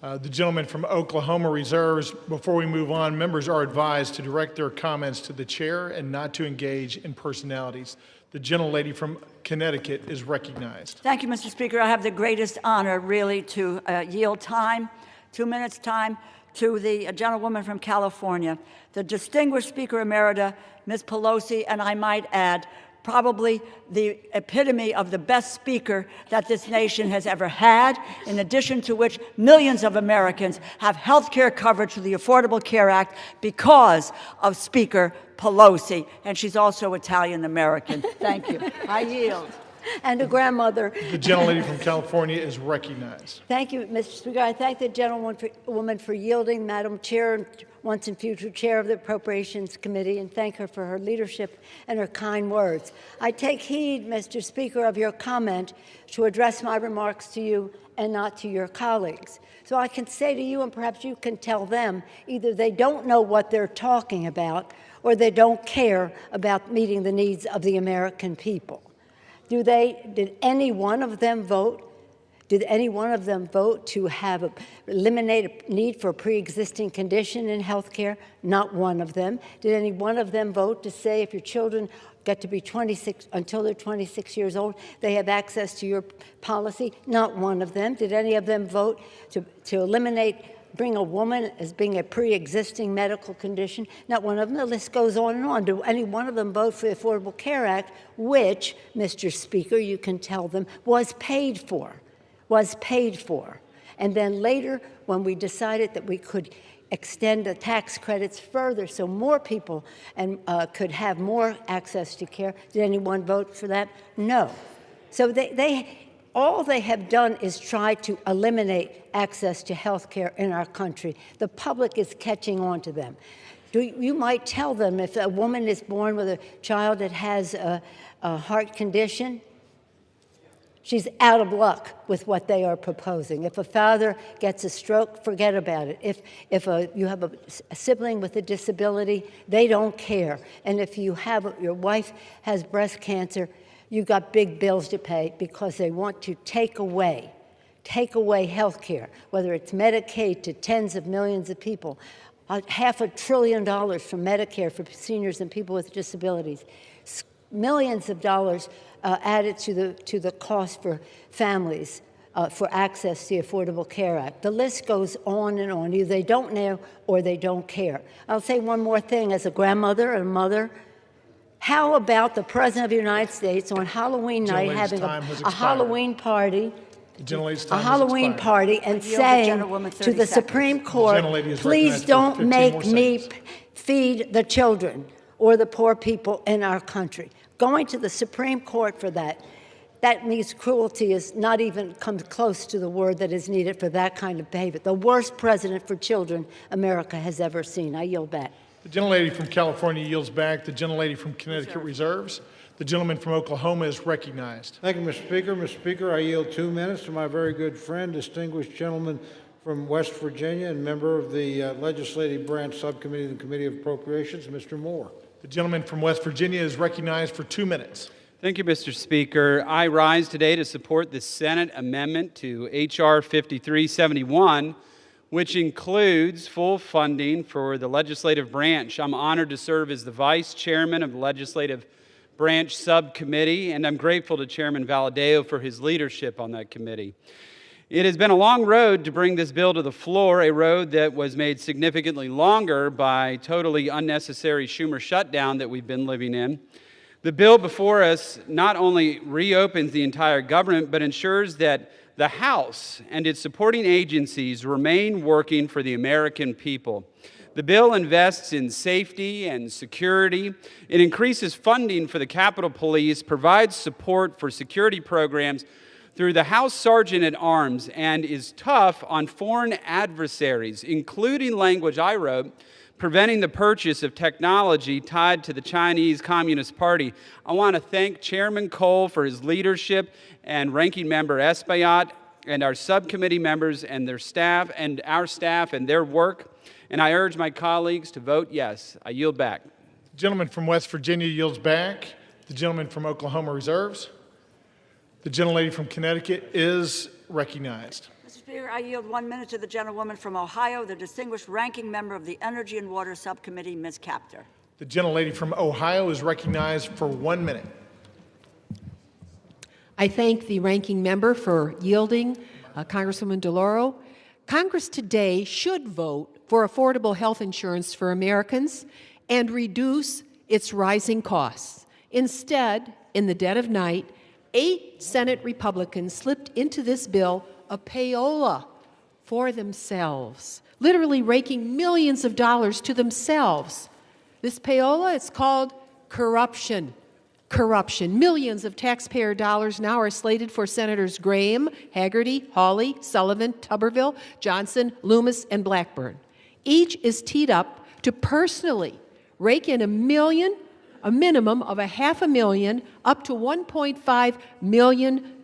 The gentleman from Oklahoma reserves. Before we move on, members are advised to direct their comments to the chair and not to engage in personalities. The gentlelady from Connecticut is recognized. Thank you, Mr. Speaker. I have the greatest honor, really, to yield time, 2 minutes time, to the gentlewoman from California, the distinguished Speaker Emerita, Ms. Pelosi, and I might add, probably the epitome of the best speaker that this nation has ever had, in addition to which millions of Americans have health care coverage through the Affordable Care Act because of Speaker Pelosi, and she's also Italian-American. Thank you. I yield. And a grandmother. The gentlelady from California is recognized. Thank you, Mr. Speaker. I thank the gentlewoman for yielding, Madam Chair, and once and future Chair of the Appropriations Committee, and thank her for her leadership and her kind words. I take heed, Mr. Speaker, of your comment to address my remarks to you and not to your colleagues. So I can say to you, and perhaps you can tell them, either they don't know what they're talking about or they don't care about meeting the needs of the American people. Did any one of them vote? Did any one of them vote to eliminate a need for a pre-existing condition in health care? Not one of them. Did any one of them vote to say if your children get to be 26, until they're 26 years old, they have access to your policy? Not one of them. Did any of them vote to bring a woman as being a pre-existing medical condition? Not one of them. The list goes on and on. Do any one of them vote for the Affordable Care Act, which, Mr. Speaker, you can tell them, was paid for? And then later, when we decided that we could extend the tax credits further so more people could have more access to care, did anyone vote for that? No. So all they have done is try to eliminate access to health care in our country. The public is catching on to them. You might tell them if a woman is born with a child that has a heart condition, she's out of luck with what they are proposing. If a father gets a stroke, forget about it. If you have a sibling with a disability, they don't care. And if your wife has breast cancer, you've got big bills to pay because they want to take away health care, whether it's Medicaid to tens of millions of people, $500 billion from Medicare for seniors and people with disabilities, millions of dollars added to the cost for families for access to the Affordable Care Act. The list goes on and on. Either they don't know or they don't care. I'll say one more thing as a grandmother and a mother. How about the President of the United States on Halloween night having a Halloween party? And saying to the Supreme Court, please don't make me feed the children or the poor people in our country. Going to the Supreme Court for that means cruelty is not even comes close to the word that is needed for that kind of behavior. The worst president for children America has ever seen. I yield back. The gentlelady from California yields back. The gentlelady from Connecticut reserves. The gentleman from Oklahoma is recognized. Thank you, Mr. Speaker. Mr. Speaker, I yield 2 minutes to my very good friend, distinguished gentleman from West Virginia and member of the Legislative Branch Subcommittee of the Committee of Appropriations, Mr. Moore. The gentleman from West Virginia is recognized for 2 minutes. Thank you, Mr. Speaker. I rise today to support the Senate amendment to H.R. 5371, which includes full funding for the legislative branch. I'm honored to serve as the vice chairman of the Legislative Branch Subcommittee, and I'm grateful to Chairman Valadao for his leadership on that committee. It has been a long road to bring this bill to the floor, a road that was made significantly longer by totally unnecessary Schumer shutdown that we've been living in. The bill before us not only reopens the entire government, but ensures that the House and its supporting agencies remain working for the American people. The bill invests in safety and security. It increases funding for the Capitol Police, provides support for security programs through the House Sergeant at Arms, and is tough on foreign adversaries, including language I wrote, preventing the purchase of technology tied to the Chinese Communist Party. I want to thank Chairman Cole for his leadership and Ranking Member Espaillat and our subcommittee members and their staff and our staff and their work. And I urge my colleagues to vote yes. I yield back. The gentleman from West Virginia yields back. The gentleman from Oklahoma reserves. The gentlelady from Connecticut is recognized. Mr. Speaker, I yield 1 minute to the gentlewoman from Ohio, the distinguished ranking member of the Energy and Water Subcommittee, Ms. Capter. The gentlelady from Ohio is recognized for 1 minute. I thank the ranking member for yielding, Congresswoman DeLauro. Congress today should vote for affordable health insurance for Americans and reduce its rising costs. Instead, in the dead of night, 8 Senate Republicans slipped into this bill a payola for themselves, literally raking millions of dollars to themselves. This payola, it's called corruption. Corruption. Millions of taxpayer dollars now are slated for Senators Graham, Hagerty, Hawley, Sullivan, Tuberville, Johnson, Loomis, and Blackburn. Each is teed up to personally rake in a minimum of $500,000 up to $1.5 million.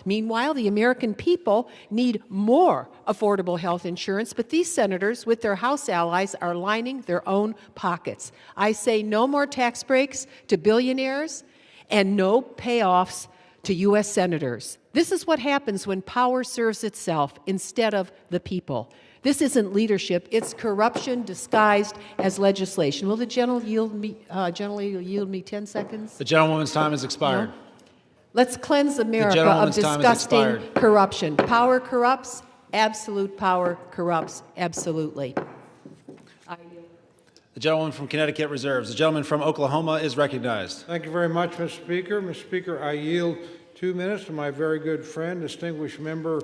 Meanwhile, the American people need more affordable health insurance, but these senators, with their House allies, are lining their own pockets. I say no more tax breaks to billionaires and no payoffs to U.S. senators. This is what happens when power serves itself instead of the people. This isn't leadership, it's corruption disguised as legislation. Will the gentleman yield me 10 seconds? The gentlewoman's time has expired. No? Let's cleanse America of disgusting corruption. Power corrupts, absolute power corrupts, absolutely. The gentleman from Connecticut reserves. The gentleman from Oklahoma is recognized. Thank you very much, Mr. Speaker. Mr. Speaker, I yield 2 minutes to my very good friend, distinguished member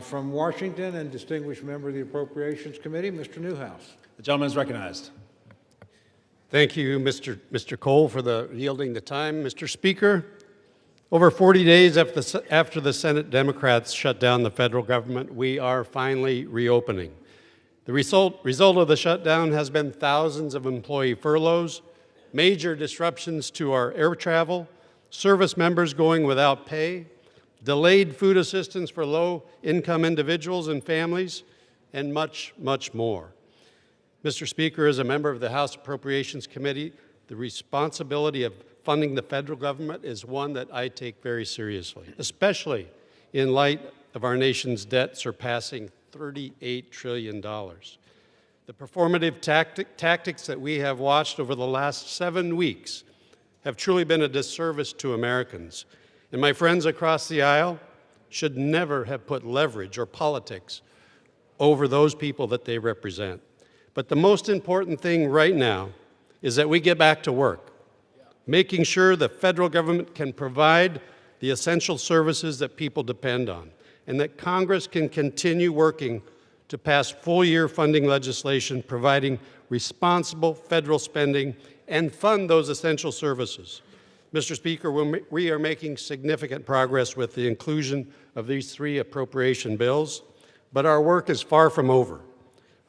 from Washington and distinguished member of the Appropriations Committee, Mr. Newhouse. The gentleman is recognized. Thank you, Mr. Cole, for yielding the time. Mr. Speaker, over 40 days after the Senate Democrats shut down the federal government, we are finally reopening. The result of the shutdown has been thousands of employee furloughs, major disruptions to our air travel, service members going without pay, delayed food assistance for low-income individuals and families, and much, much more. Mr. Speaker, as a member of the House Appropriations Committee, the responsibility of funding the federal government is one that I take very seriously, especially in light of our nation's debt surpassing $38 trillion. The performative tactics that we have watched over the last 7 weeks have truly been a disservice to Americans. And my friends across the aisle should never have put leverage or politics over those people that they represent. But the most important thing right now is that we get back to work, making sure the federal government can provide the essential services that people depend on, and that Congress can continue working to pass full-year funding legislation providing responsible federal spending and fund those essential services. Mr. Speaker, we are making significant progress with the inclusion of these 3 appropriation bills, but our work is far from over.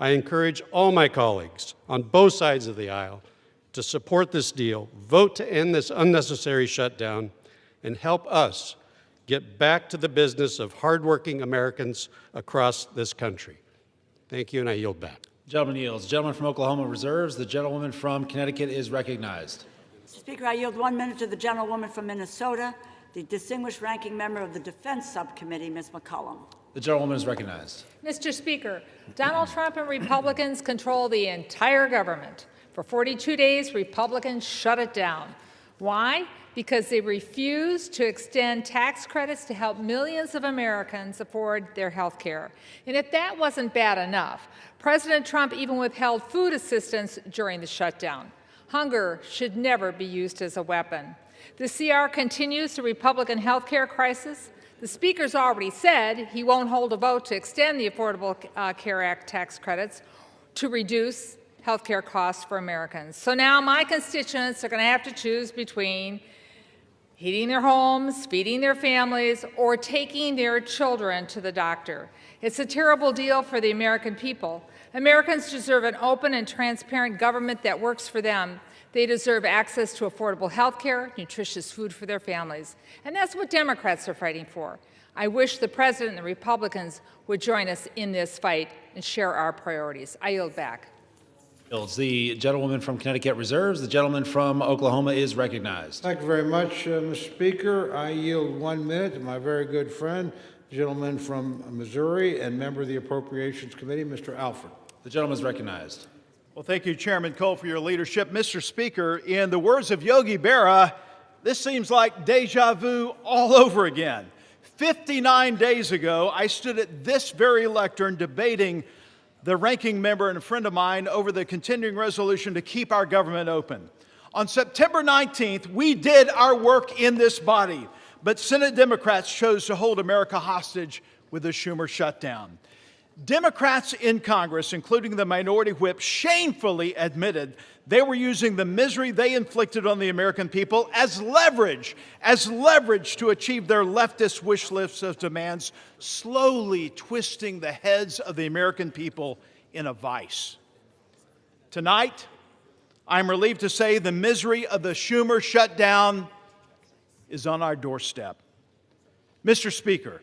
I encourage all my colleagues on both sides of the aisle to support this deal, vote to end this unnecessary shutdown, and help us get back to the business of hardworking Americans across this country. Thank you, and I yield back. Gentleman yields. The gentleman from Oklahoma reserves. The gentlewoman from Connecticut is recognized. Speaker, I yield 1 minute to the gentlewoman from Minnesota, the distinguished ranking member of the Defense Subcommittee, Ms. McCollum. The gentlewoman is recognized. Mr. Speaker, Donald Trump and Republicans control the entire government. For 42 days, Republicans shut it down. Why? Because they refuse to extend tax credits to help millions of Americans afford their health care. And if that wasn't bad enough, President Trump even withheld food assistance during the shutdown. Hunger should never be used as a weapon. The CR continues the Republican health care crisis. The Speaker's already said he won't hold a vote to extend the Affordable Care Act tax credits to reduce health care costs for Americans. So now my constituents are going to have to choose between heating their homes, feeding their families, or taking their children to the doctor. It's a terrible deal for the American people. Americans deserve an open and transparent government that works for them. They deserve access to affordable health care, nutritious food for their families. And that's what Democrats are fighting for. I wish the President and the Republicans would join us in this fight and share our priorities. I yield back. The gentlewoman from Connecticut reserves. The gentleman from Oklahoma is recognized. Thank you very much, Mr. Speaker. I yield 1 minute to my very good friend, the gentleman from Missouri and member of the Appropriations Committee, Mr. Alford. The gentleman is recognized. Well, thank you, Chairman Cole, for your leadership. Mr. Speaker, in the words of Yogi Berra, this seems like deja vu all over again. 59 days ago, I stood at this very lectern debating the ranking member and a friend of mine over the continuing resolution to keep our government open. On September 19th, we did our work in this body, but Senate Democrats chose to hold America hostage with the Schumer shutdown. Democrats in Congress, including the minority whip, shamefully admitted they were using the misery they inflicted on the American people as leverage to achieve their leftist wish lists of demands, slowly twisting the heads of the American people in a vice. Tonight, I'm relieved to say the misery of the Schumer shutdown is on our doorstep. Mr. Speaker,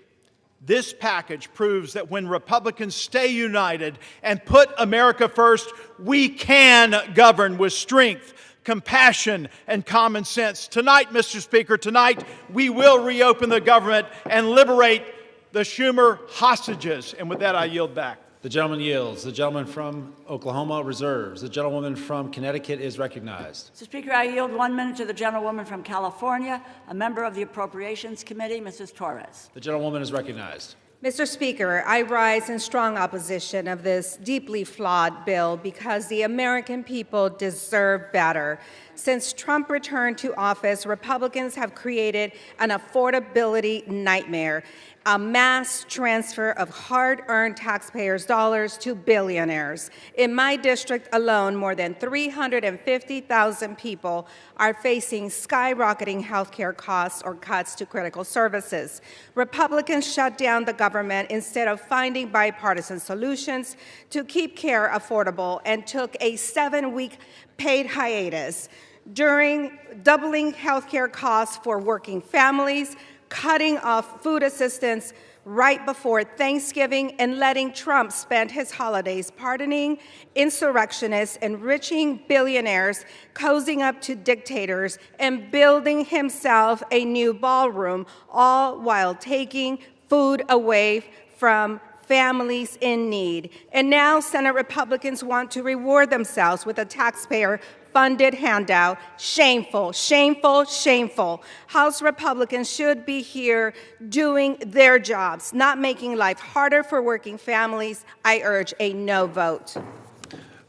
this package proves that when Republicans stay united and put America first, we can govern with strength, compassion, and common sense. Tonight, Mr. Speaker, tonight we will reopen the government and liberate the Schumer hostages. And with that, I yield back. The gentleman yields. The gentleman from Oklahoma reserves. The gentlewoman from Connecticut is recognized. Mr. Speaker, I yield 1 minute to the gentlewoman from California, a member of the Appropriations Committee, Mrs. Torres. The gentlewoman is recognized. Mr. Speaker, I rise in strong opposition of this deeply flawed bill because the American people deserve better. Since Trump returned to office, Republicans have created an affordability nightmare, a mass transfer of hard-earned taxpayers' dollars to billionaires. In my district alone, more than 350,000 people are facing skyrocketing health care costs or cuts to critical services. Republicans shut down the government instead of finding bipartisan solutions to keep care affordable and took a 7-week paid hiatus, during doubling health care costs for working families, cutting off food assistance right before Thanksgiving, and letting Trump spend his holidays pardoning insurrectionists, enriching billionaires, cozying up to dictators, and building himself a new ballroom, all while taking food away from families in need. And now Senate Republicans want to reward themselves with a taxpayer-funded handout. Shameful, shameful, shameful. House Republicans should be here doing their jobs, not making life harder for working families. I urge a no vote.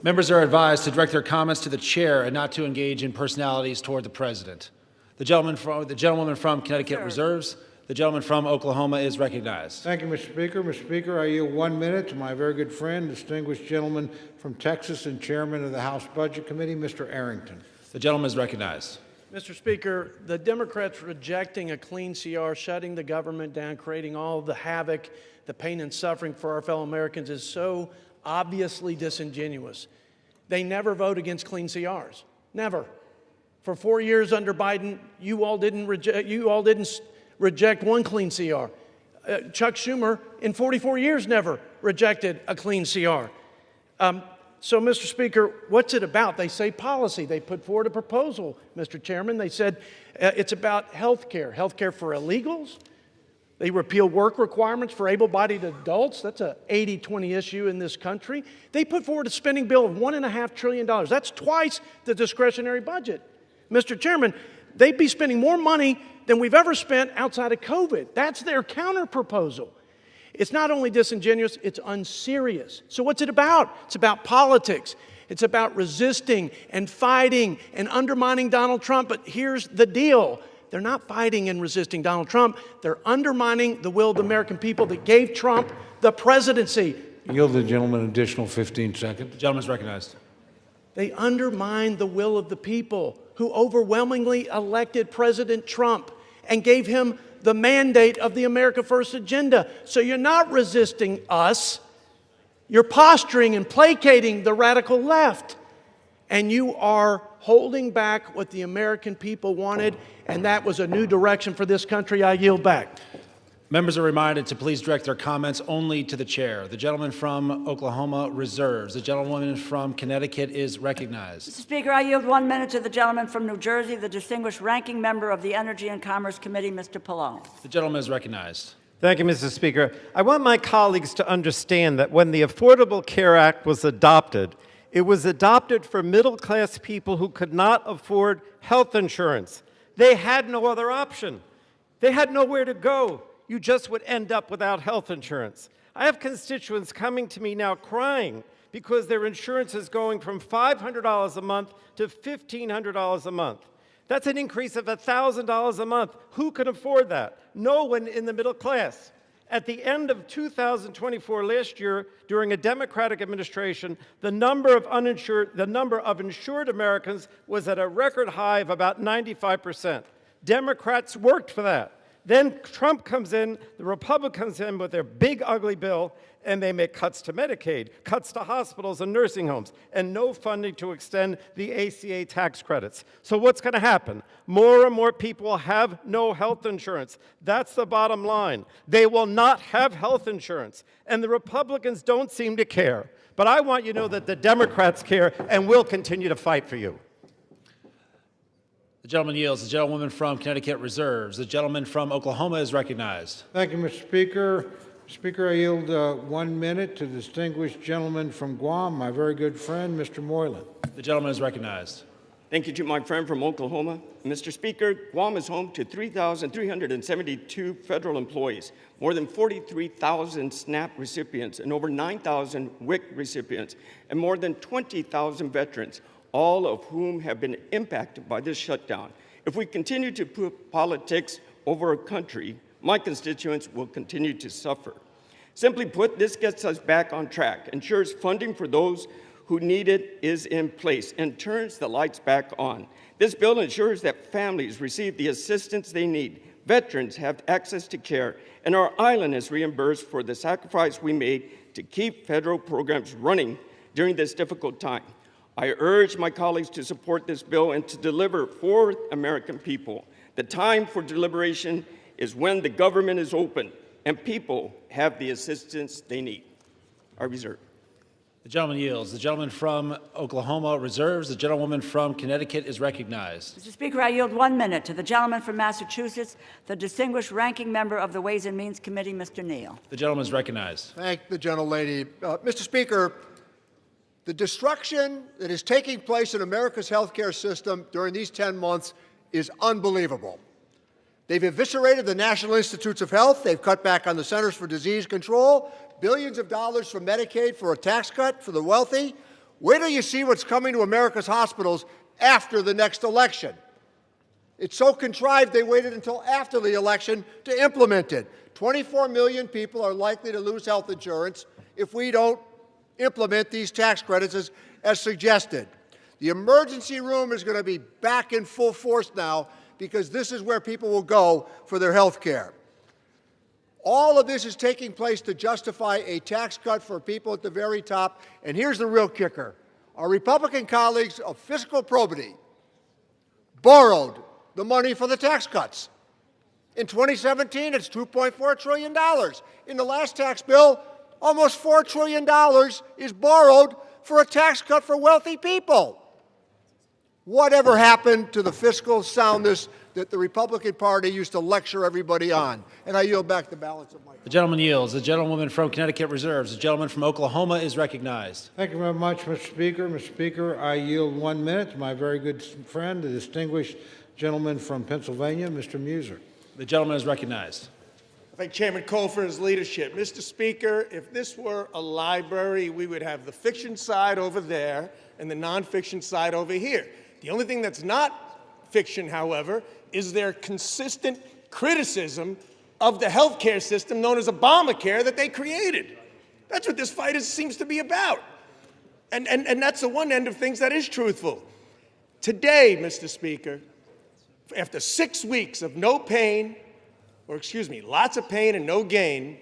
Members are advised to direct their comments to the chair and not to engage in personalities toward the president. The gentlewoman from Connecticut reserves. The gentleman from Oklahoma is recognized. Thank you, Mr. Speaker. Mr. Speaker, I yield 1 minute to my very good friend, distinguished gentleman from Texas and chairman of the House Budget Committee, Mr. Arrington. The gentleman is recognized. Mr. Speaker, the Democrats rejecting a clean CR, shutting the government down, creating all the havoc, the pain and suffering for our fellow Americans is so obviously disingenuous. They never vote against clean CRs. Never. For 4 years under Biden, you all didn't reject one clean CR. Chuck Schumer, in 44 years, never rejected a clean CR. So, Mr. Speaker, what's it about? They say policy. They put forward a proposal, Mr. Chairman. They said it's about health care for illegals. They repeal work requirements for able-bodied adults. That's an 80-20 issue in this country. They put forward a spending bill of $1.5 trillion. That's twice the discretionary budget. Mr. Chairman, they'd be spending more money than we've ever spent outside of COVID. That's their counter-proposal. It's not only disingenuous, it's unserious. So what's it about? It's about politics. It's about resisting and fighting and undermining Donald Trump. But here's the deal. They're not fighting and resisting Donald Trump. They're undermining the will of the American people that gave Trump the presidency. Yield the gentleman an additional 15 seconds. The gentleman is recognized. They undermined the will of the people who overwhelmingly elected President Trump and gave him the mandate of the America First agenda. So you're not resisting us. You're posturing and placating the radical left. And you are holding back what the American people wanted, and that was a new direction for this country. I yield back. Members are reminded to please direct their comments only to the chair. The gentleman from Oklahoma reserves. The gentlewoman from Connecticut is recognized. Mr. Speaker, I yield 1 minute to the gentleman from New Jersey, the distinguished ranking member of the Energy and Commerce Committee, Mr. Pelosi. The gentleman is recognized. Thank you, Mr. Speaker. I want my colleagues to understand that when the Affordable Care Act was adopted for middle-class people who could not afford health insurance. They had no other option. They had nowhere to go. You just would end up without health insurance. I have constituents coming to me now crying because their insurance is going from $500 a month to $1,500 a month. That's an increase of $1,000 a month. Who can afford that? No one in the middle class. At the end of 2024 last year, during a Democratic administration, the number of insured Americans was at a record high of about 95%. Democrats worked for that. Then Trump comes in, the Republicans come in with their big, ugly bill, and they make cuts to Medicaid, cuts to hospitals and nursing homes, and no funding to extend the ACA tax credits. So what's going to happen? More and more people will have no health insurance. That's the bottom line. They will not have health insurance, and the Republicans don't seem to care. But I want you to know that the Democrats care and will continue to fight for you. The gentleman yields. The gentlewoman from Connecticut reserves. The gentleman from Oklahoma is recognized. Thank you, Mr. Speaker. Speaker, I yield 1 minute to the distinguished gentleman from Guam, my very good friend, Mr. Moylan. The gentleman is recognized. Thank you to my friend from Oklahoma. Mr. Speaker, Guam is home to 3,372 federal employees, more than 43,000 SNAP recipients, and over 9,000 WIC recipients, and more than 20,000 veterans, all of whom have been impacted by this shutdown. If we continue to put politics over our country, my constituents will continue to suffer. Simply put, this gets us back on track, ensures funding for those who need it is in place, and turns the lights back on. This bill ensures that families receive the assistance they need, veterans have access to care, and our island is reimbursed for the sacrifice we made to keep federal programs running during this difficult time. I urge my colleagues to support this bill and to deliver for American people. The time for deliberation is when the government is open and people have the assistance they need. I reserve. The gentleman yields. The gentleman from Oklahoma reserves. The gentlewoman from Connecticut is recognized. Mr. Speaker, I yield 1 minute to the gentleman from Massachusetts, the distinguished ranking member of the Ways and Means Committee, Mr. Neal. The gentleman is recognized. Thank the gentlelady. Mr. Speaker, the destruction that is taking place in America's healthcare system during these 10 months is unbelievable. They've eviscerated the National Institutes of Health. They've cut back on the Centers for Disease Control, billions of dollars from Medicaid for a tax cut for the wealthy. Where do you see what's coming to America's hospitals after the next election? It's so contrived they waited until after the election to implement it. 24 million people are likely to lose health insurance if we don't implement these tax credits as suggested. The emergency room is going to be back in full force now because this is where people will go for their health care. All of this is taking place to justify a tax cut for people at the very top. And here's the real kicker. Our Republican colleagues of fiscal probity borrowed the money for the tax cuts. In 2017, it's $2.4 trillion. In the last tax bill, almost $4 trillion is borrowed for a tax cut for wealthy people. Whatever happened to the fiscal soundness that the Republican Party used to lecture everybody on? And I yield back the balance of my time. The gentleman yields. The gentlewoman from Connecticut reserves. The gentleman from Oklahoma is recognized. Thank you very much, Mr. Speaker. Mr. Speaker, I yield 1 minute to my very good friend, the distinguished gentleman from Pennsylvania, Mr. Muser. The gentleman is recognized. I thank Chairman Cole for his leadership. Mr. Speaker, if this were a library, we would have the fiction side over there and the nonfiction side over here. The only thing that's not fiction, however, is their consistent criticism of the healthcare system known as Obamacare that they created. That's what this fight seems to be about. And that's the one end of things that is truthful. Today, Mr. Speaker, after 6 weeks of no pain, or excuse me, lots of pain and no gain,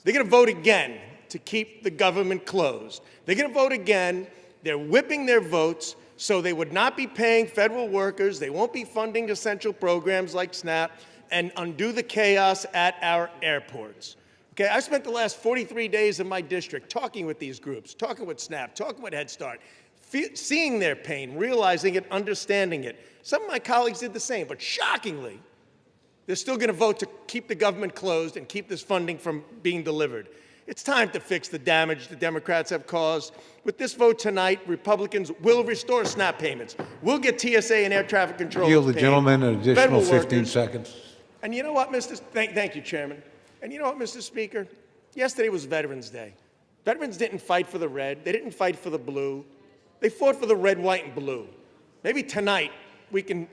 they're going to vote again to keep the government closed. They're going to vote again. They're whipping their votes so they would not be paying federal workers. They won't be funding essential programs like SNAP and undo the chaos at our airports. Okay, I spent the last 43 days in my district talking with these groups, talking with SNAP, talking with Head Start, seeing their pain, realizing it, understanding it. Some of my colleagues did the same, but shockingly, they're still going to vote to keep the government closed and keep this funding from being delivered. It's time to fix the damage the Democrats have caused. With this vote tonight, Republicans will restore SNAP payments. We'll get TSA and air traffic control. Yield the gentleman an additional federal 15 workers. seconds. And you know what, thank you, Chairman. And you know what, Mr. Speaker? Yesterday was Veterans Day. Veterans didn't fight for the red. They didn't fight for the blue. They fought for the red, white, and blue. Maybe tonight we can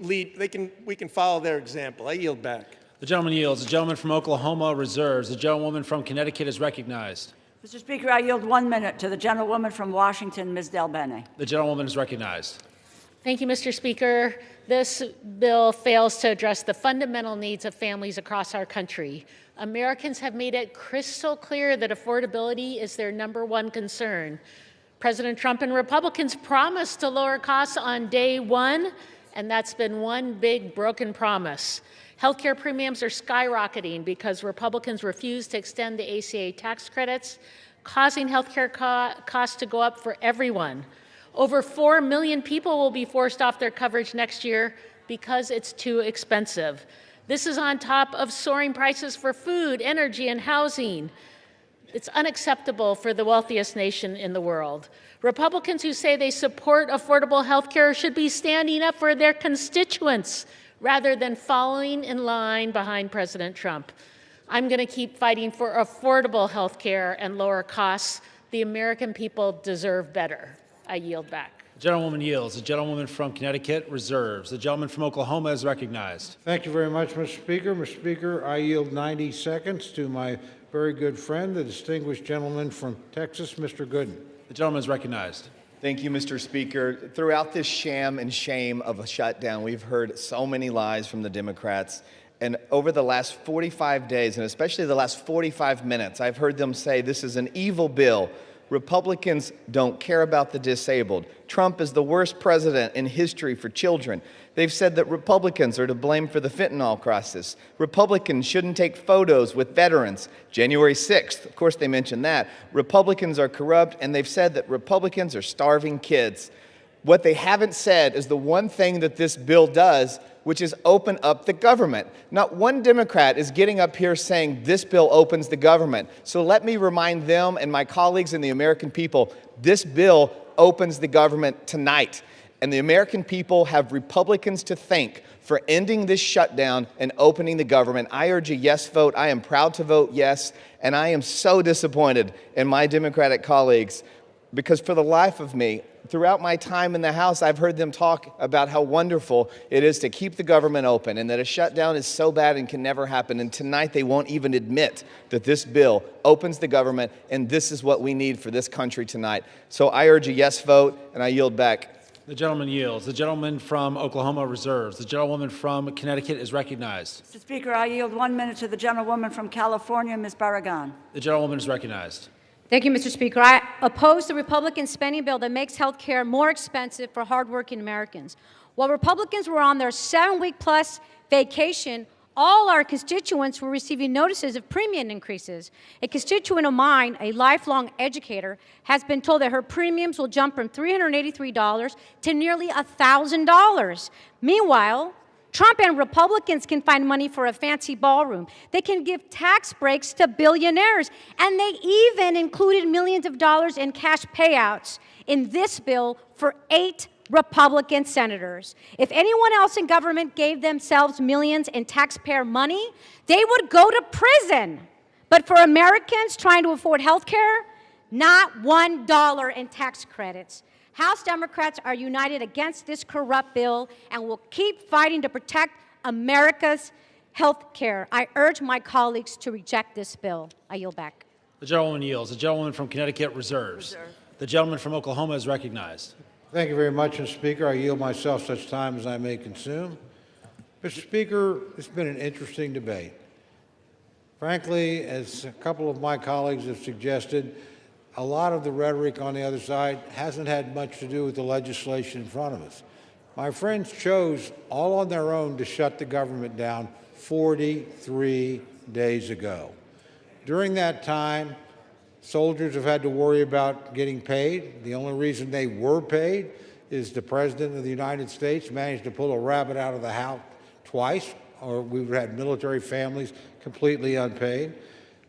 follow their example. I yield back. The gentleman yields. The gentleman from Oklahoma reserves. The gentlewoman from Connecticut is recognized. Mr. Speaker, I yield 1 minute to the gentlewoman from Washington, Ms. Del Bene. The gentlewoman is recognized. Thank you, Mr. Speaker. This bill fails to address the fundamental needs of families across our country. Americans have made it crystal clear that affordability is their #1 concern. President Trump and Republicans promised to lower costs on day one, and that's been one big broken promise. Healthcare premiums are skyrocketing because Republicans refuse to extend the ACA tax credits, causing healthcare costs to go up for everyone. Over 4 million people will be forced off their coverage next year because it's too expensive. This is on top of soaring prices for food, energy, and housing. It's unacceptable for the wealthiest nation in the world. Republicans who say they support affordable health care should be standing up for their constituents rather than following in line behind President Trump. I'm going to keep fighting for affordable health care and lower costs. The American people deserve better. I yield back. The gentlewoman yields. The gentlewoman from Connecticut reserves. The gentleman from Oklahoma is recognized. Thank you very much, Mr. Speaker. Mr. Speaker, I yield 90 seconds to my very good friend, the distinguished gentleman from Texas, Mr. Gooden. The gentleman is recognized. Thank you, Mr. Speaker. Throughout this sham and shame of a shutdown, we've heard so many lies from the Democrats. And over the last 45 days, and especially the last 45 minutes, I've heard them say this is an evil bill. Republicans don't care about the disabled. Trump is the worst president in history for children. They've said that Republicans are to blame for the fentanyl crisis. Republicans shouldn't take photos with veterans. January 6th, of course they mentioned that. Republicans are corrupt, and they've said that Republicans are starving kids. What they haven't said is the one thing that this bill does, which is open up the government. Not one Democrat is getting up here saying this bill opens the government. So let me remind them and my colleagues and the American people, this bill opens the government tonight. And the American people have Republicans to thank for ending this shutdown and opening the government. I urge a yes vote. I am proud to vote yes. And I am so disappointed in my Democratic colleagues because for the life of me, throughout my time in the House, I've heard them talk about how wonderful it is to keep the government open and that a shutdown is so bad and can never happen. And tonight they won't even admit that this bill opens the government and this is what we need for this country tonight. So I urge a yes vote and I yield back. The gentleman yields. The gentleman from Oklahoma reserves. The gentlewoman from Connecticut is recognized. Mr. Speaker, I yield 1 minute to the gentlewoman from California, Ms. Barragan. The gentlewoman is recognized. Thank you, Mr. Speaker. I oppose the Republican spending bill that makes health care more expensive for hardworking Americans. While Republicans were on their 7-week-plus vacation, all our constituents were receiving notices of premium increases. A constituent of mine, a lifelong educator, has been told that her premiums will jump from $383 to nearly $1,000. Meanwhile, Trump and Republicans can find money for a fancy ballroom. They can give tax breaks to billionaires. And they even included millions of dollars in cash payouts in this bill for 8 Republican senators. If anyone else in government gave themselves millions in taxpayer money, they would go to prison. But for Americans trying to afford health care, not $1 in tax credits. House Democrats are united against this corrupt bill and will keep fighting to protect America's health care. I urge my colleagues to reject this bill. I yield back. The gentlewoman yields. The gentlewoman from Connecticut reserves. The gentleman from Oklahoma is recognized. Thank you very much, Mr. Speaker. I yield myself such time as I may consume. Mr. Speaker, it's been an interesting debate. Frankly, as a couple of my colleagues have suggested, a lot of the rhetoric on the other side hasn't had much to do with the legislation in front of us. My friends chose all on their own to shut the government down 43 days ago. During that time, soldiers have had to worry about getting paid. The only reason they were paid is the President of the United States managed to pull a rabbit out of the hat twice, or we've had military families completely unpaid.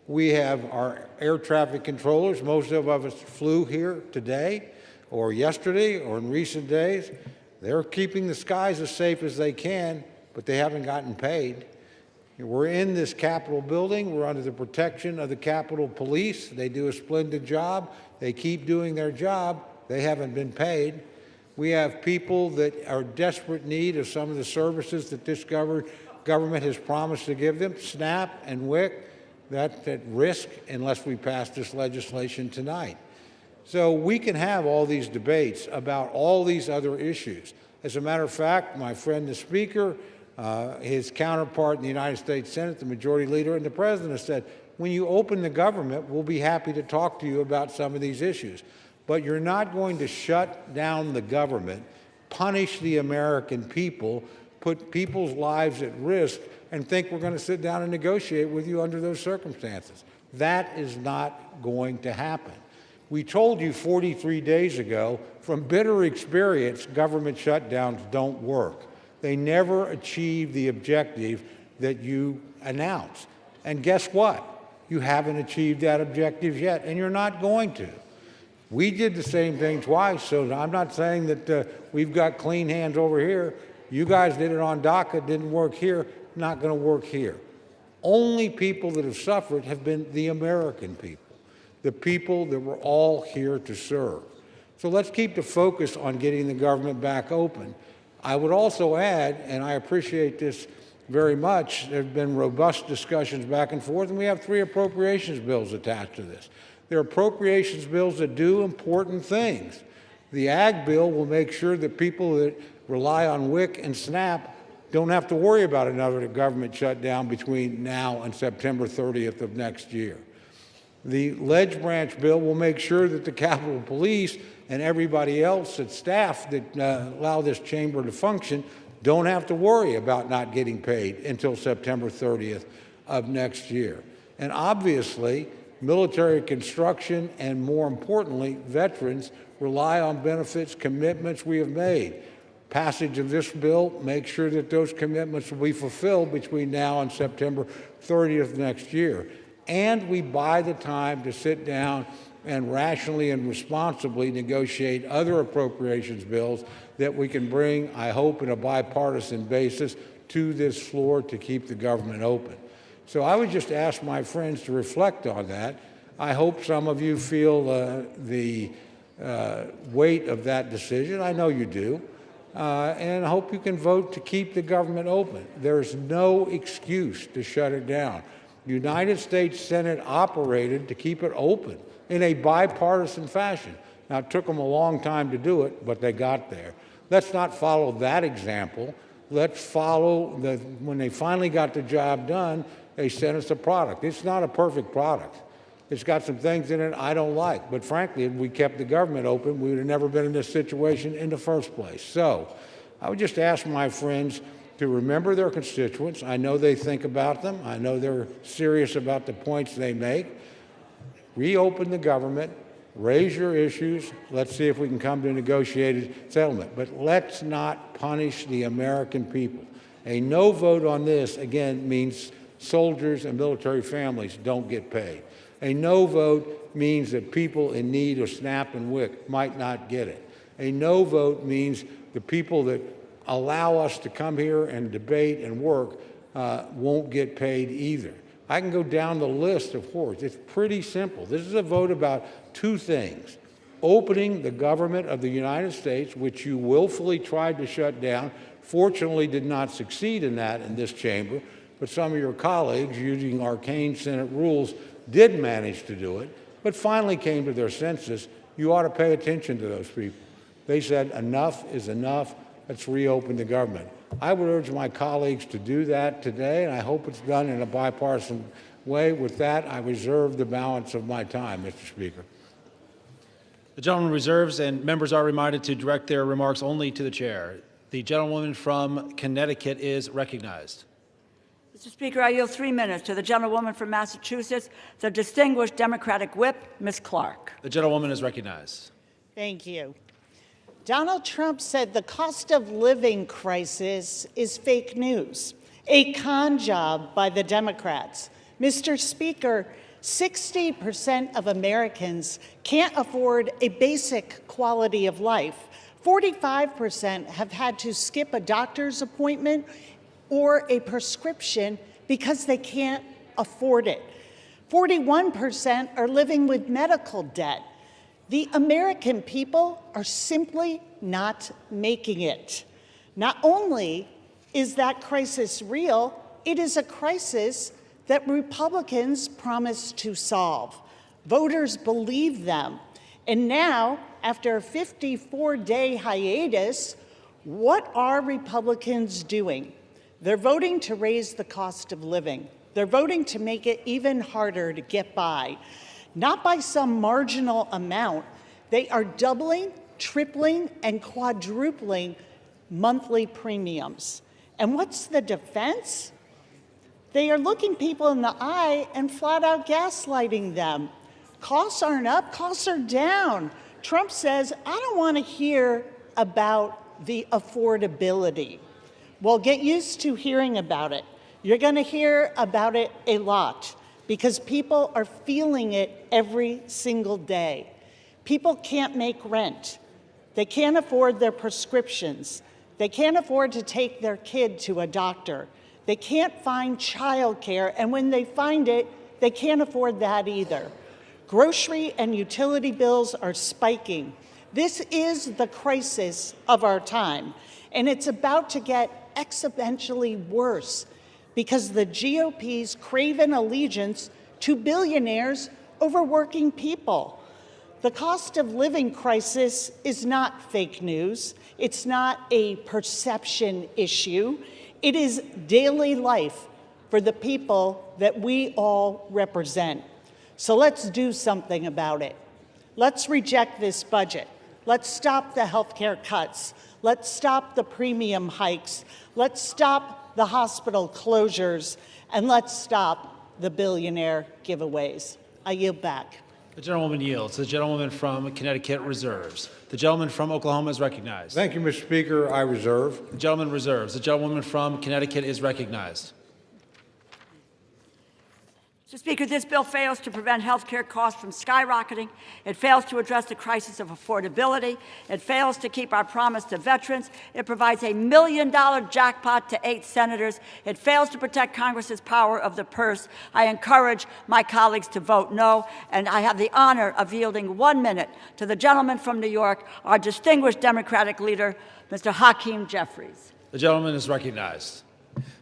We have our air traffic controllers. Most of us flew here today or yesterday or in recent days. They're keeping the skies as safe as they can, but they haven't gotten paid. We're in this Capitol building. We're under the protection of the Capitol Police. They do a splendid job. They keep doing their job. They haven't been paid. We have people that are in desperate need of some of the services that this government has promised to give them. SNAP and WIC, that's at risk unless we pass this legislation tonight. So we can have all these debates about all these other issues. As a matter of fact, my friend the Speaker, his counterpart in the United States Senate, the Majority Leader, and the President have said, when you open the government, we'll be happy to talk to you about some of these issues. But you're not going to shut down the government, punish the American people, put people's lives at risk, and think we're going to sit down and negotiate with you under those circumstances. That is not going to happen. We told you 43 days ago, from bitter experience, government shutdowns don't work. They never achieve the objective that you announced. And guess what? You haven't achieved that objective yet, and you're not going to. We did the same thing twice, so I'm not saying that we've got clean hands over here. You guys did it on DACA, didn't work here, not going to work here. Only people that have suffered have been the American people, the people that we're all here to serve. So let's keep the focus on getting the government back open. I would also add, and I appreciate this very much, there have been robust discussions back and forth, and we have 3 appropriations bills attached to this. They're appropriations bills that do important things. The Ag bill will make sure that people that rely on WIC and SNAP don't have to worry about another government shutdown between now and September 30th of next year. The Ledge Branch bill will make sure that the Capitol Police and everybody else at staff that allow this chamber to function don't have to worry about not getting paid until September 30th of next year. And obviously, military construction and, more importantly, veterans rely on benefits commitments we have made. Passage of this bill makes sure that those commitments will be fulfilled between now and September 30th next year. And we buy the time to sit down and rationally and responsibly negotiate other appropriations bills that we can bring, I hope, in a bipartisan basis to this floor to keep the government open. So I would just ask my friends to reflect on that. I hope some of you feel the weight of that decision. I know you do. And I hope you can vote to keep the government open. There's no excuse to shut it down. The United States Senate operated to keep it open in a bipartisan fashion. Now, it took them a long time to do it, but they got there. Let's not follow that example. Let's follow when they finally got the job done, they sent us a product. It's not a perfect product. It's got some things in it I don't like. But frankly, if we kept the government open, we would have never been in this situation in the first place. So I would just ask my friends to remember their constituents. I know they think about them. I know they're serious about the points they make. Reopen the government. Raise your issues. Let's see if we can come to a negotiated settlement. But let's not punish the American people. A no vote on this, again, means soldiers and military families don't get paid. A no vote means that people in need of SNAP and WIC might not get it. A no vote means the people that allow us to come here and debate and work won't get paid either. I can go down the list of horrors. It's pretty simple. This is a vote about 2 things. opening the government of the United States, which you willfully tried to shut down. Fortunately, did not succeed in that in this chamber, but some of your colleagues, using arcane Senate rules, did manage to do it, but finally came to their senses. You ought to pay attention to those people. They said, enough is enough. Let's reopen the government. I would urge my colleagues to do that today, and I hope it's done in a bipartisan way. With that, I reserve the balance of my time, Mr. Speaker. The gentleman reserves, and members are reminded to direct their remarks only to the chair. The gentlewoman from Connecticut is recognized. Mr. Speaker, I yield 3 minutes to the gentlewoman from Massachusetts, the distinguished Democratic whip, Ms. Clark. The gentlewoman is recognized. Thank you. Donald Trump said the cost of living crisis is fake news, a con job by the Democrats. Mr. Speaker, 60% of Americans can't afford a basic quality of life. 45% have had to skip a doctor's appointment or a prescription because they can't afford it. 41% are living with medical debt. The American people are simply not making it. Not only is that crisis real, it is a crisis that Republicans promised to solve. Voters believe them. And now, after a 54-day hiatus, what are Republicans doing? They're voting to raise the cost of living. They're voting to make it even harder to get by. Not by some marginal amount. They are doubling, tripling, and quadrupling monthly premiums. And what's the defense? They are looking people in the eye and flat out gaslighting them. Costs aren't up, costs are down. Trump says, I don't want to hear about the affordability. Well, get used to hearing about it. You're going to hear about it a lot because people are feeling it every single day. People can't make rent. They can't afford their prescriptions. They can't afford to take their kid to a doctor. They can't find childcare, and when they find it, they can't afford that either. Grocery and utility bills are spiking. This is the crisis of our time, and it's about to get exponentially worse because the GOP's craven allegiance to billionaires over working people. The cost of living crisis is not fake news. It's not a perception issue. It is daily life for the people that we all represent. So let's do something about it. Let's reject this budget. Let's stop the health care cuts. Let's stop the premium hikes. Let's stop the hospital closures. And let's stop the billionaire giveaways. I yield back. The gentlewoman yields. The gentlewoman from Connecticut reserves. The gentleman from Oklahoma is recognized. Thank you, Mr. Speaker. I reserve. The gentleman reserves. The gentlewoman from Connecticut is recognized. Mr. Speaker, this bill fails to prevent health care costs from skyrocketing. It fails to address the crisis of affordability. It fails to keep our promise to veterans. It provides $1 million jackpot to 8 senators. It fails to protect Congress's power of the purse. I encourage my colleagues to vote no, and I have the honor of yielding 1 minute to the gentleman from New York, our distinguished Democratic leader, Mr. Hakeem Jeffries. The gentleman is recognized.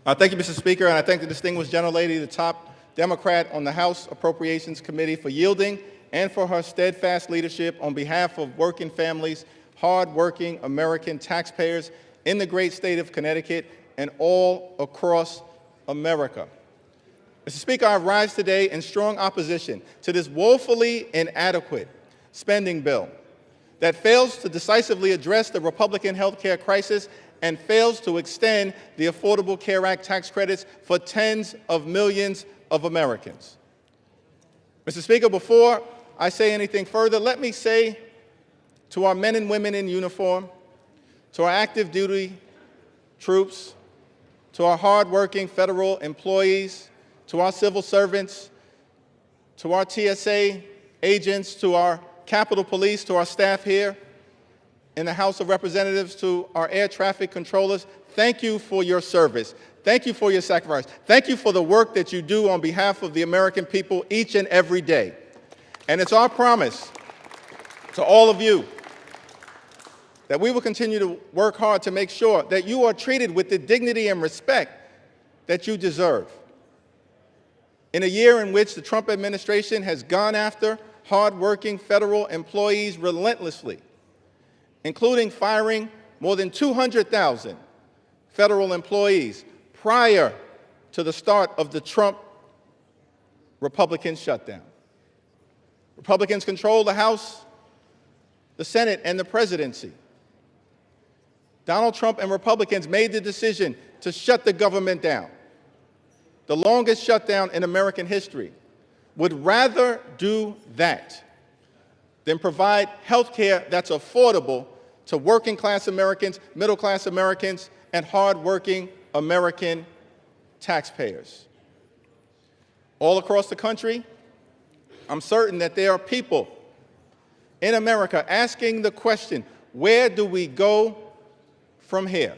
Thank you, Mr. Speaker, and I thank the distinguished gentlelady, the top Democrat on the House Appropriations Committee, for yielding and for her steadfast leadership on behalf of working families, hard-working American taxpayers in the great state of Connecticut and all across America. Mr. Speaker, I rise today in strong opposition to this woefully inadequate spending bill that fails to decisively address the Republican health care crisis and fails to extend the Affordable Care Act tax credits for tens of millions of Americans. Mr. Speaker, before I say anything further, let me say to our men and women in uniform, to our active duty troops, to our hardworking federal employees, to our civil servants, to our TSA agents, to our Capitol Police, to our staff here in the House of Representatives, to our air traffic controllers, thank you for your service. Thank you for your sacrifice. Thank you for the work that you do on behalf of the American people each and every day. And it's our promise to all of you, that we will continue to work hard to make sure that you are treated with the dignity and respect that you deserve. In a year in which the Trump administration has gone after hardworking federal employees relentlessly, including firing more than 200,000 federal employees prior to the start of the Trump Republican shutdown. Republicans control the House, the Senate, and the presidency. Donald Trump and Republicans made the decision to shut the government down, the longest shutdown in American history. Would rather do that than provide health care that's affordable to working class Americans, middle class Americans, and hardworking American taxpayers. All across the country, I'm certain that there are people in America asking the question, where do we go from here?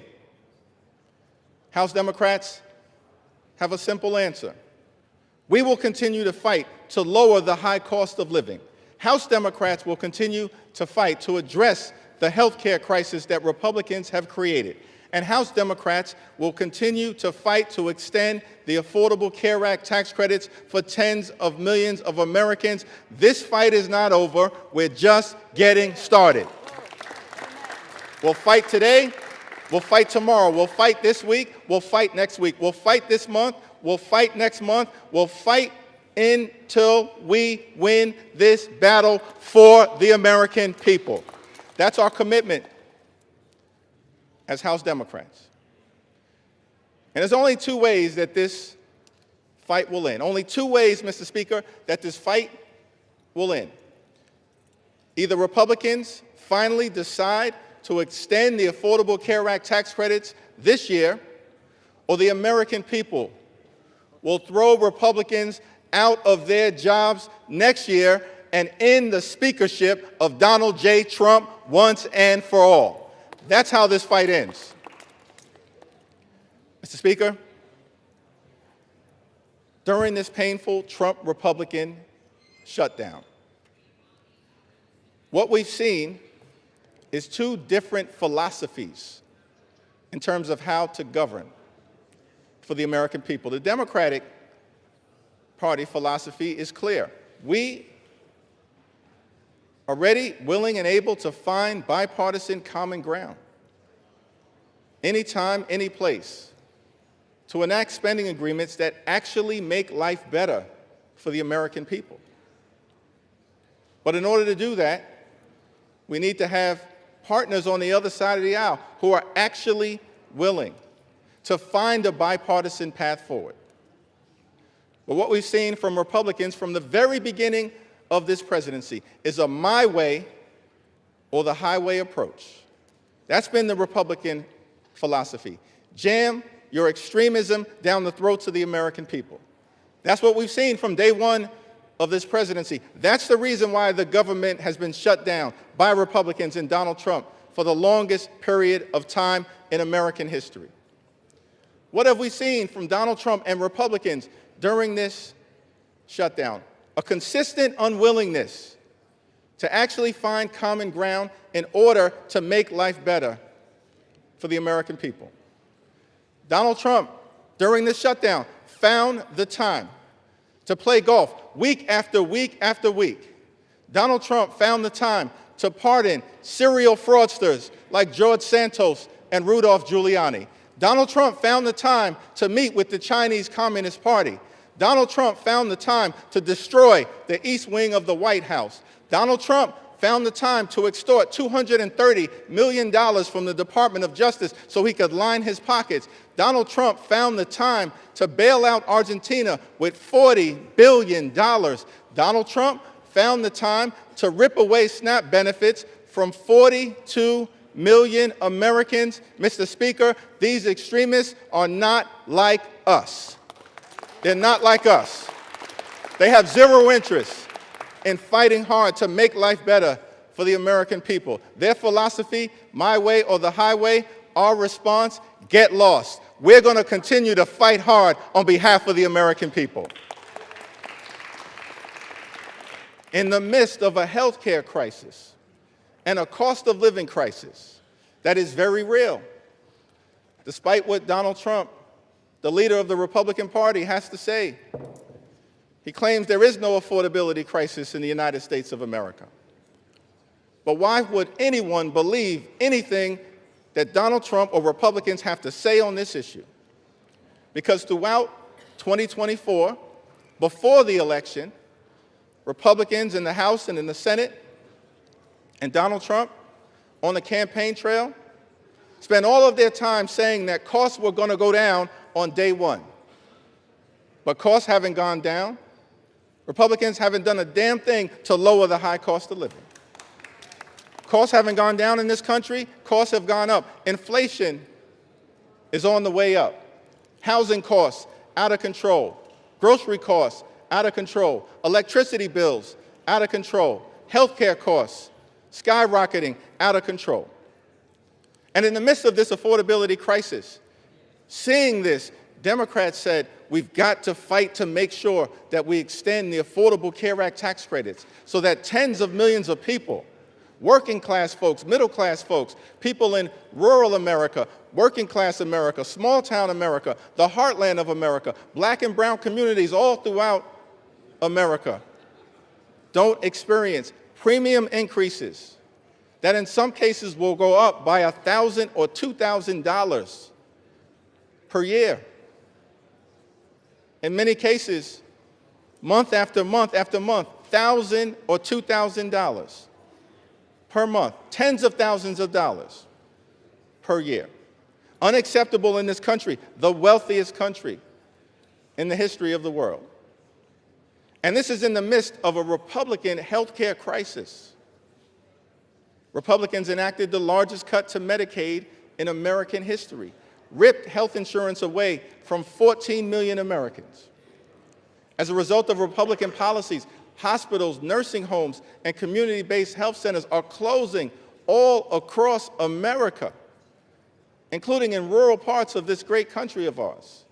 House Democrats have a simple answer. We will continue to fight to lower the high cost of living. House Democrats will continue to fight to address the health care crisis that Republicans have created. And House Democrats will continue to fight to extend the Affordable Care Act tax credits for tens of millions of Americans. This fight is not over. We're just getting started. We'll fight today. We'll fight tomorrow. We'll fight this week. We'll fight next week. We'll fight this month. We'll fight next month. We'll fight until we win this battle for the American people. That's our commitment as House Democrats. And there's only two ways that this fight will end. Only two ways, Mr. Speaker, that this fight will end. Either Republicans finally decide to extend the Affordable Care Act tax credits this year, or the American people will throw Republicans out of their jobs next year and end the speakership of Donald J. Trump once and for all. That's how this fight ends. Mr. Speaker, during this painful Trump Republican shutdown, what we've seen is two different philosophies in terms of how to govern for the American people. The Democratic Party philosophy is clear. We are ready, willing, and able to find bipartisan common ground anytime, any place, to enact spending agreements that actually make life better for the American people. But in order to do that, we need to have partners on the other side of the aisle who are actually willing to find a bipartisan path forward. But what we've seen from Republicans from the very beginning of this presidency is a my way or the highway approach. That's been the Republican philosophy. Jam your extremism down the throats of the American people. That's what we've seen from day one of this presidency. That's the reason why the government has been shut down by Republicans and Donald Trump for the longest period of time in American history. What have we seen from Donald Trump and Republicans during this shutdown? A consistent unwillingness to actually find common ground in order to make life better for the American people. Donald Trump, during this shutdown, found the time to play golf week after week after week. Donald Trump found the time to pardon serial fraudsters like George Santos and Rudolph Giuliani. Donald Trump found the time to meet with the Chinese Communist Party. Donald Trump found the time to destroy the East Wing of the White House. Donald Trump found the time to extort $230 million from the Department of Justice so he could line his pockets. Donald Trump found the time to bail out Argentina with $40 billion. Donald Trump found the time to rip away SNAP benefits from 42 million Americans. Mr. Speaker, these extremists are not like us. They're not like us. They have zero interest in fighting hard to make life better for the American people. Their philosophy, my way or the highway, our response, get lost. We're going to continue to fight hard on behalf of the American people. In the midst of a health care crisis and a cost of living crisis that is very real. Despite what Donald Trump, the leader of the Republican Party, has to say, he claims there is no affordability crisis in the United States of America. But why would anyone believe anything that Donald Trump or Republicans have to say on this issue? Because throughout 2024, before the election, Republicans in the House and in the Senate and Donald Trump on the campaign trail spent all of their time saying that costs were going to go down on day one. But costs haven't gone down. Republicans haven't done a damn thing to lower the high cost of living. Costs haven't gone down in this country. Costs have gone up. Inflation is on the way up. Housing costs out of control. Grocery costs out of control. Electricity bills out of control. Healthcare costs skyrocketing out of control. And in the midst of this affordability crisis, seeing this, Democrats said, we've got to fight to make sure that we extend the Affordable Care Act tax credits so that tens of millions of people, working class folks, middle class folks, people in rural America, working class America, small town America, the heartland of America, black and brown communities all throughout America, don't experience premium increases that in some cases will go up by $1,000 or $2,000 per year. In many cases, month after month after month, $1,000 or $2,000 per month, tens of thousands of dollars per year. Unacceptable in this country, the wealthiest country in the history of the world. And this is in the midst of a Republican health care crisis. Republicans enacted the largest cut to Medicaid in American history, ripped health insurance away from 14 million Americans. As a result of Republican policies, hospitals, nursing homes, and community-based health centers are closing all across America, including in rural parts of this great country of ours.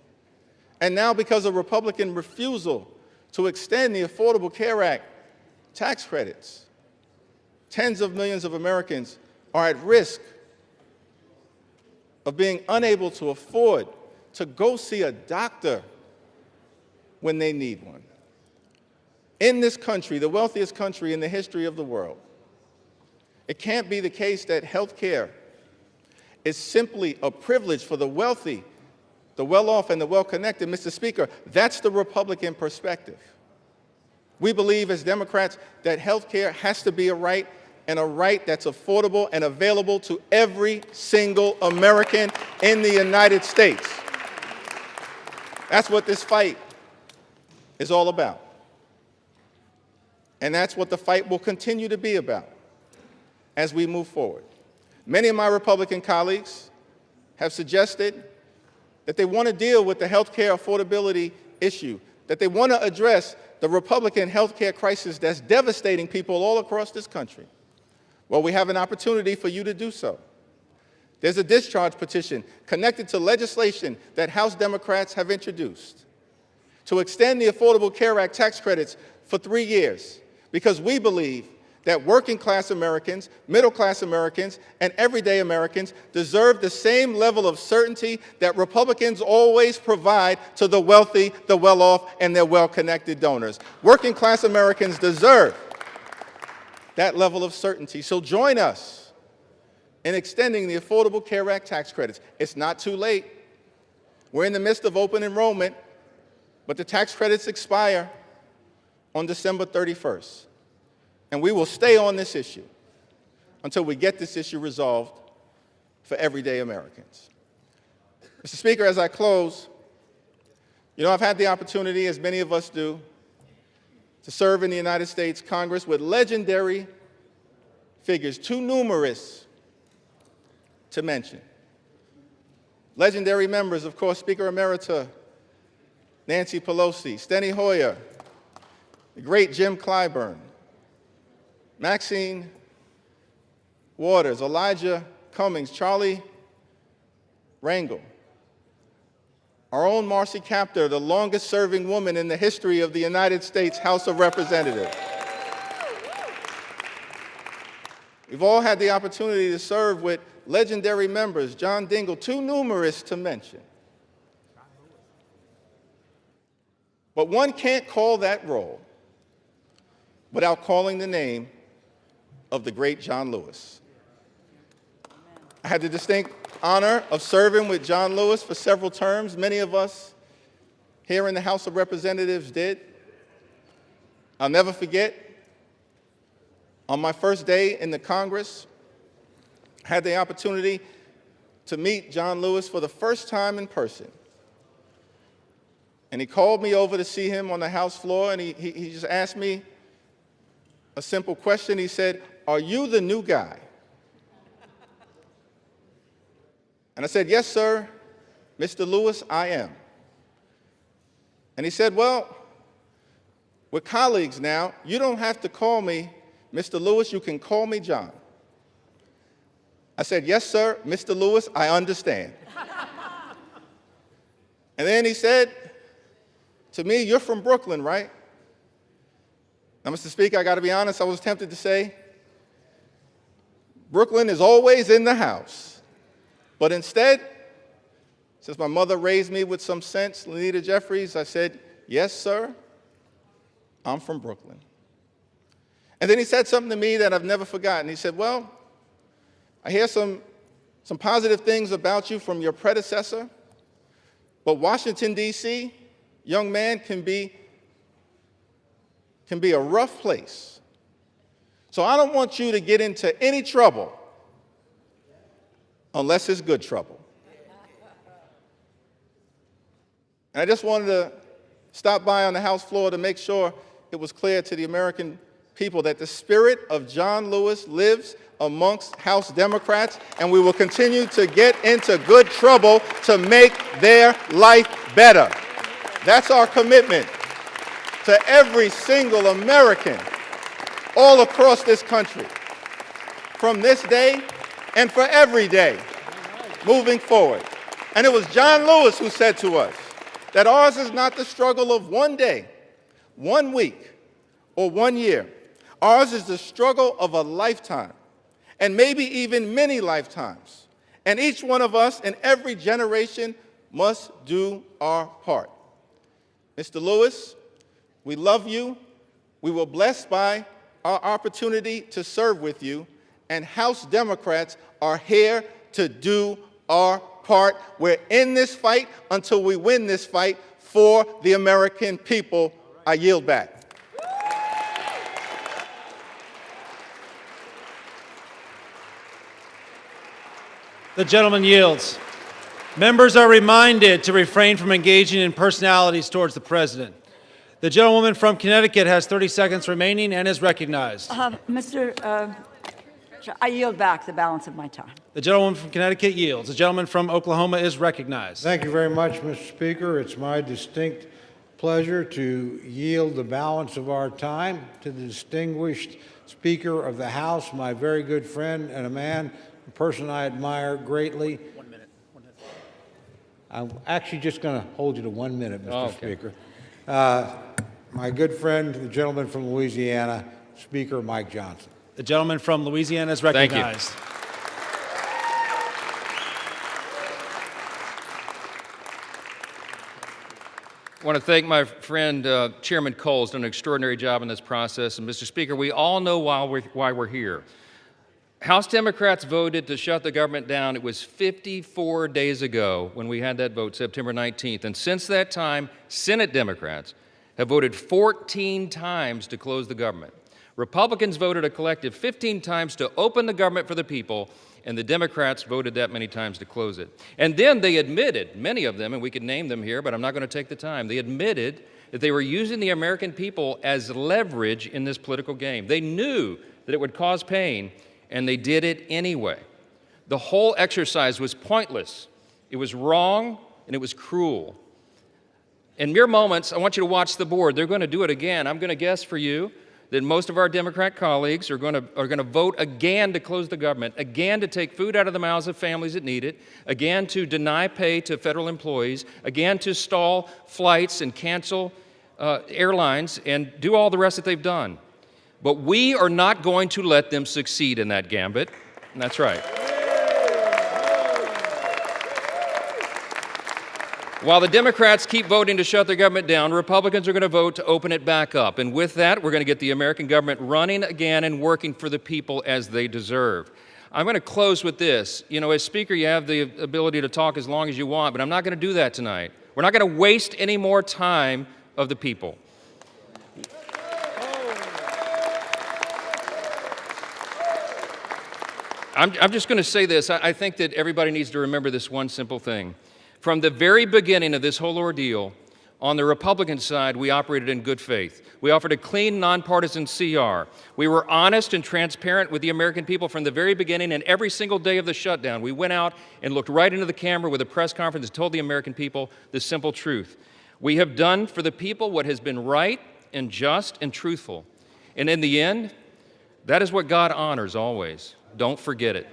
And now, because of Republican refusal to extend the Affordable Care Act tax credits, tens of millions of Americans are at risk of being unable to afford to go see a doctor when they need one. In this country, the wealthiest country in the history of the world, it can't be the case that health care is simply a privilege for the wealthy, the well-off, and the well-connected. Mr. Speaker, that's the Republican perspective. We believe as Democrats that health care has to be a right, and a right that's affordable and available to every single American in the United States. That's what this fight is all about. And that's what the fight will continue to be about as we move forward. Many of my Republican colleagues have suggested that they want to deal with the health care affordability issue, that they want to address the Republican health care crisis that's devastating people all across this country. Well, we have an opportunity for you to do so. There's a discharge petition connected to legislation that House Democrats have introduced to extend the Affordable Care Act tax credits for 3 years, because we believe that working class Americans, middle class Americans, and everyday Americans deserve the same level of certainty that Republicans always provide to the wealthy, the well-off, and their well-connected donors. Working class Americans deserve that level of certainty. So join us in extending the Affordable Care Act tax credits. It's not too late. We're in the midst of open enrollment, but the tax credits expire on December 31st. And we will stay on this issue until we get this issue resolved for everyday Americans. Mr. Speaker, as I close, I've had the opportunity, as many of us do, to serve in the United States Congress with legendary figures, too numerous to mention. Legendary members, of course, Speaker Emerita Nancy Pelosi, Steny Hoyer, the great Jim Clyburn, Maxine Waters, Elijah Cummings, Charlie Rangel, our own Marcy Kaptur, the longest-serving woman in the history of the United States House of Representatives. We've all had the opportunity to serve with legendary members, John Dingell, too numerous to mention. But one can't call that role without calling the name of the great John Lewis. I had the distinct honor of serving with John Lewis for several terms. Many of us here in the House of Representatives did. I'll never forget, on my first day in the Congress, I had the opportunity to meet John Lewis for the first time in person. And he called me over to see him on the House floor, and he just asked me a simple question. He said, "Are you the new guy?" And I said, "Yes, sir, Mr. Lewis, I am." And he said, "Well, we're colleagues now. You don't have to call me Mr. Lewis, you can call me John." I said, "Yes, sir, Mr. Lewis, I understand." And then he said to me, "You're from Brooklyn, right?" Now, Mr. Speaker, I got to be honest, I was tempted to say, Brooklyn is always in the house. But instead, since my mother raised me with some sense, Lenita Jeffries, I said, "Yes, sir, I'm from Brooklyn." And then he said something to me that I've never forgotten. He said, "Well, I hear some positive things about you from your predecessor, but Washington, D.C., young man, can be a rough place. So I don't want you to get into any trouble unless it's good trouble." And I just wanted to stop by on the House floor to make sure it was clear to the American people that the spirit of John Lewis lives amongst House Democrats, and we will continue to get into good trouble to make their life better. That's our commitment to every single American all across this country, from this day and for every day moving forward. And it was John Lewis who said to us that ours is not the struggle of one day, 1 week, or 1 year. Ours is the struggle of a lifetime, and maybe even many lifetimes. And each one of us in every generation must do our part. Mr. Lewis, we love you. We were blessed by our opportunity to serve with you, and House Democrats are here to do our part. We're in this fight until we win this fight for the American people. I yield back. The gentleman yields. Members are reminded to refrain from engaging in personalities towards the president. The gentlewoman from Connecticut has 30 seconds remaining and is recognized. I yield back the balance of my time. The gentlewoman from Connecticut yields. The gentleman from Oklahoma is recognized. Thank you very much, Mr. Speaker. It's my distinct pleasure to yield the balance of our time to the distinguished Speaker of the House, my very good friend and a person I admire greatly. 1 minute. I'm actually just going to hold you to 1 minute, Mr. Okay. Speaker. My good friend, the gentleman from Louisiana, Speaker Mike Johnson. The gentleman from Louisiana is recognized. I want to thank my friend Chairman Cole. Has done an extraordinary job in this process. And Mr. Speaker, we all know why we're here. House Democrats voted to shut the government down. It was 54 days ago when we had that vote, September 19th. And since that time, Senate Democrats have voted 14 times to close the government. Republicans voted a collective 15 times to open the government for the people, and the Democrats voted that many times to close it. And then they admitted, many of them, and we could name them here, but I'm not going to take the time, they admitted that they were using the American people as leverage in this political game. They knew that it would cause pain, and they did it anyway. The whole exercise was pointless. It was wrong, and it was cruel. In mere moments, I want you to watch the board. They're going to do it again. I'm going to guess for you that most of our Democrat colleagues are going to vote again to close the government, again to take food out of the mouths of families that need it, again to deny pay to federal employees, again to stall flights and cancel airlines and do all the rest that they've done. But we are not going to let them succeed in that gambit. And that's right. While the Democrats keep voting to shut the government down, Republicans are going to vote to open it back up. And with that, we're going to get the American government running again and working for the people as they deserve. I'm going to close with this. You know, as Speaker, you have the ability to talk as long as you want, but I'm not going to do that tonight. We're not going to waste any more time of the people. I'm just going to say this. I think that everybody needs to remember this one simple thing. From the very beginning of this whole ordeal, on the Republican side, we operated in good faith. We offered a clean, nonpartisan CR. We were honest and transparent with the American people from the very beginning, and every single day of the shutdown, we went out and looked right into the camera with a press conference and told the American people the simple truth. We have done for the people what has been right and just and truthful. And in the end, that is what God honors always. Don't forget it.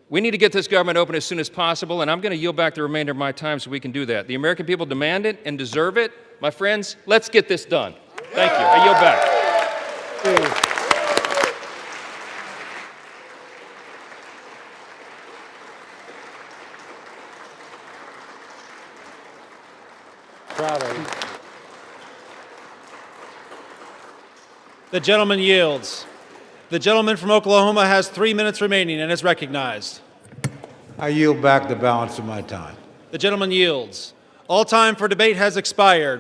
We need to get this government open as soon as possible, and I'm going to yield back the remainder of my time so we can do that. The American people demand it and deserve it. My friends, let's get this done. Thank you. I yield back. Proud of you. The gentleman yields. The gentleman from Oklahoma has 3 minutes remaining and is recognized. I yield back the balance of my time. The gentleman yields. All time for debate has expired.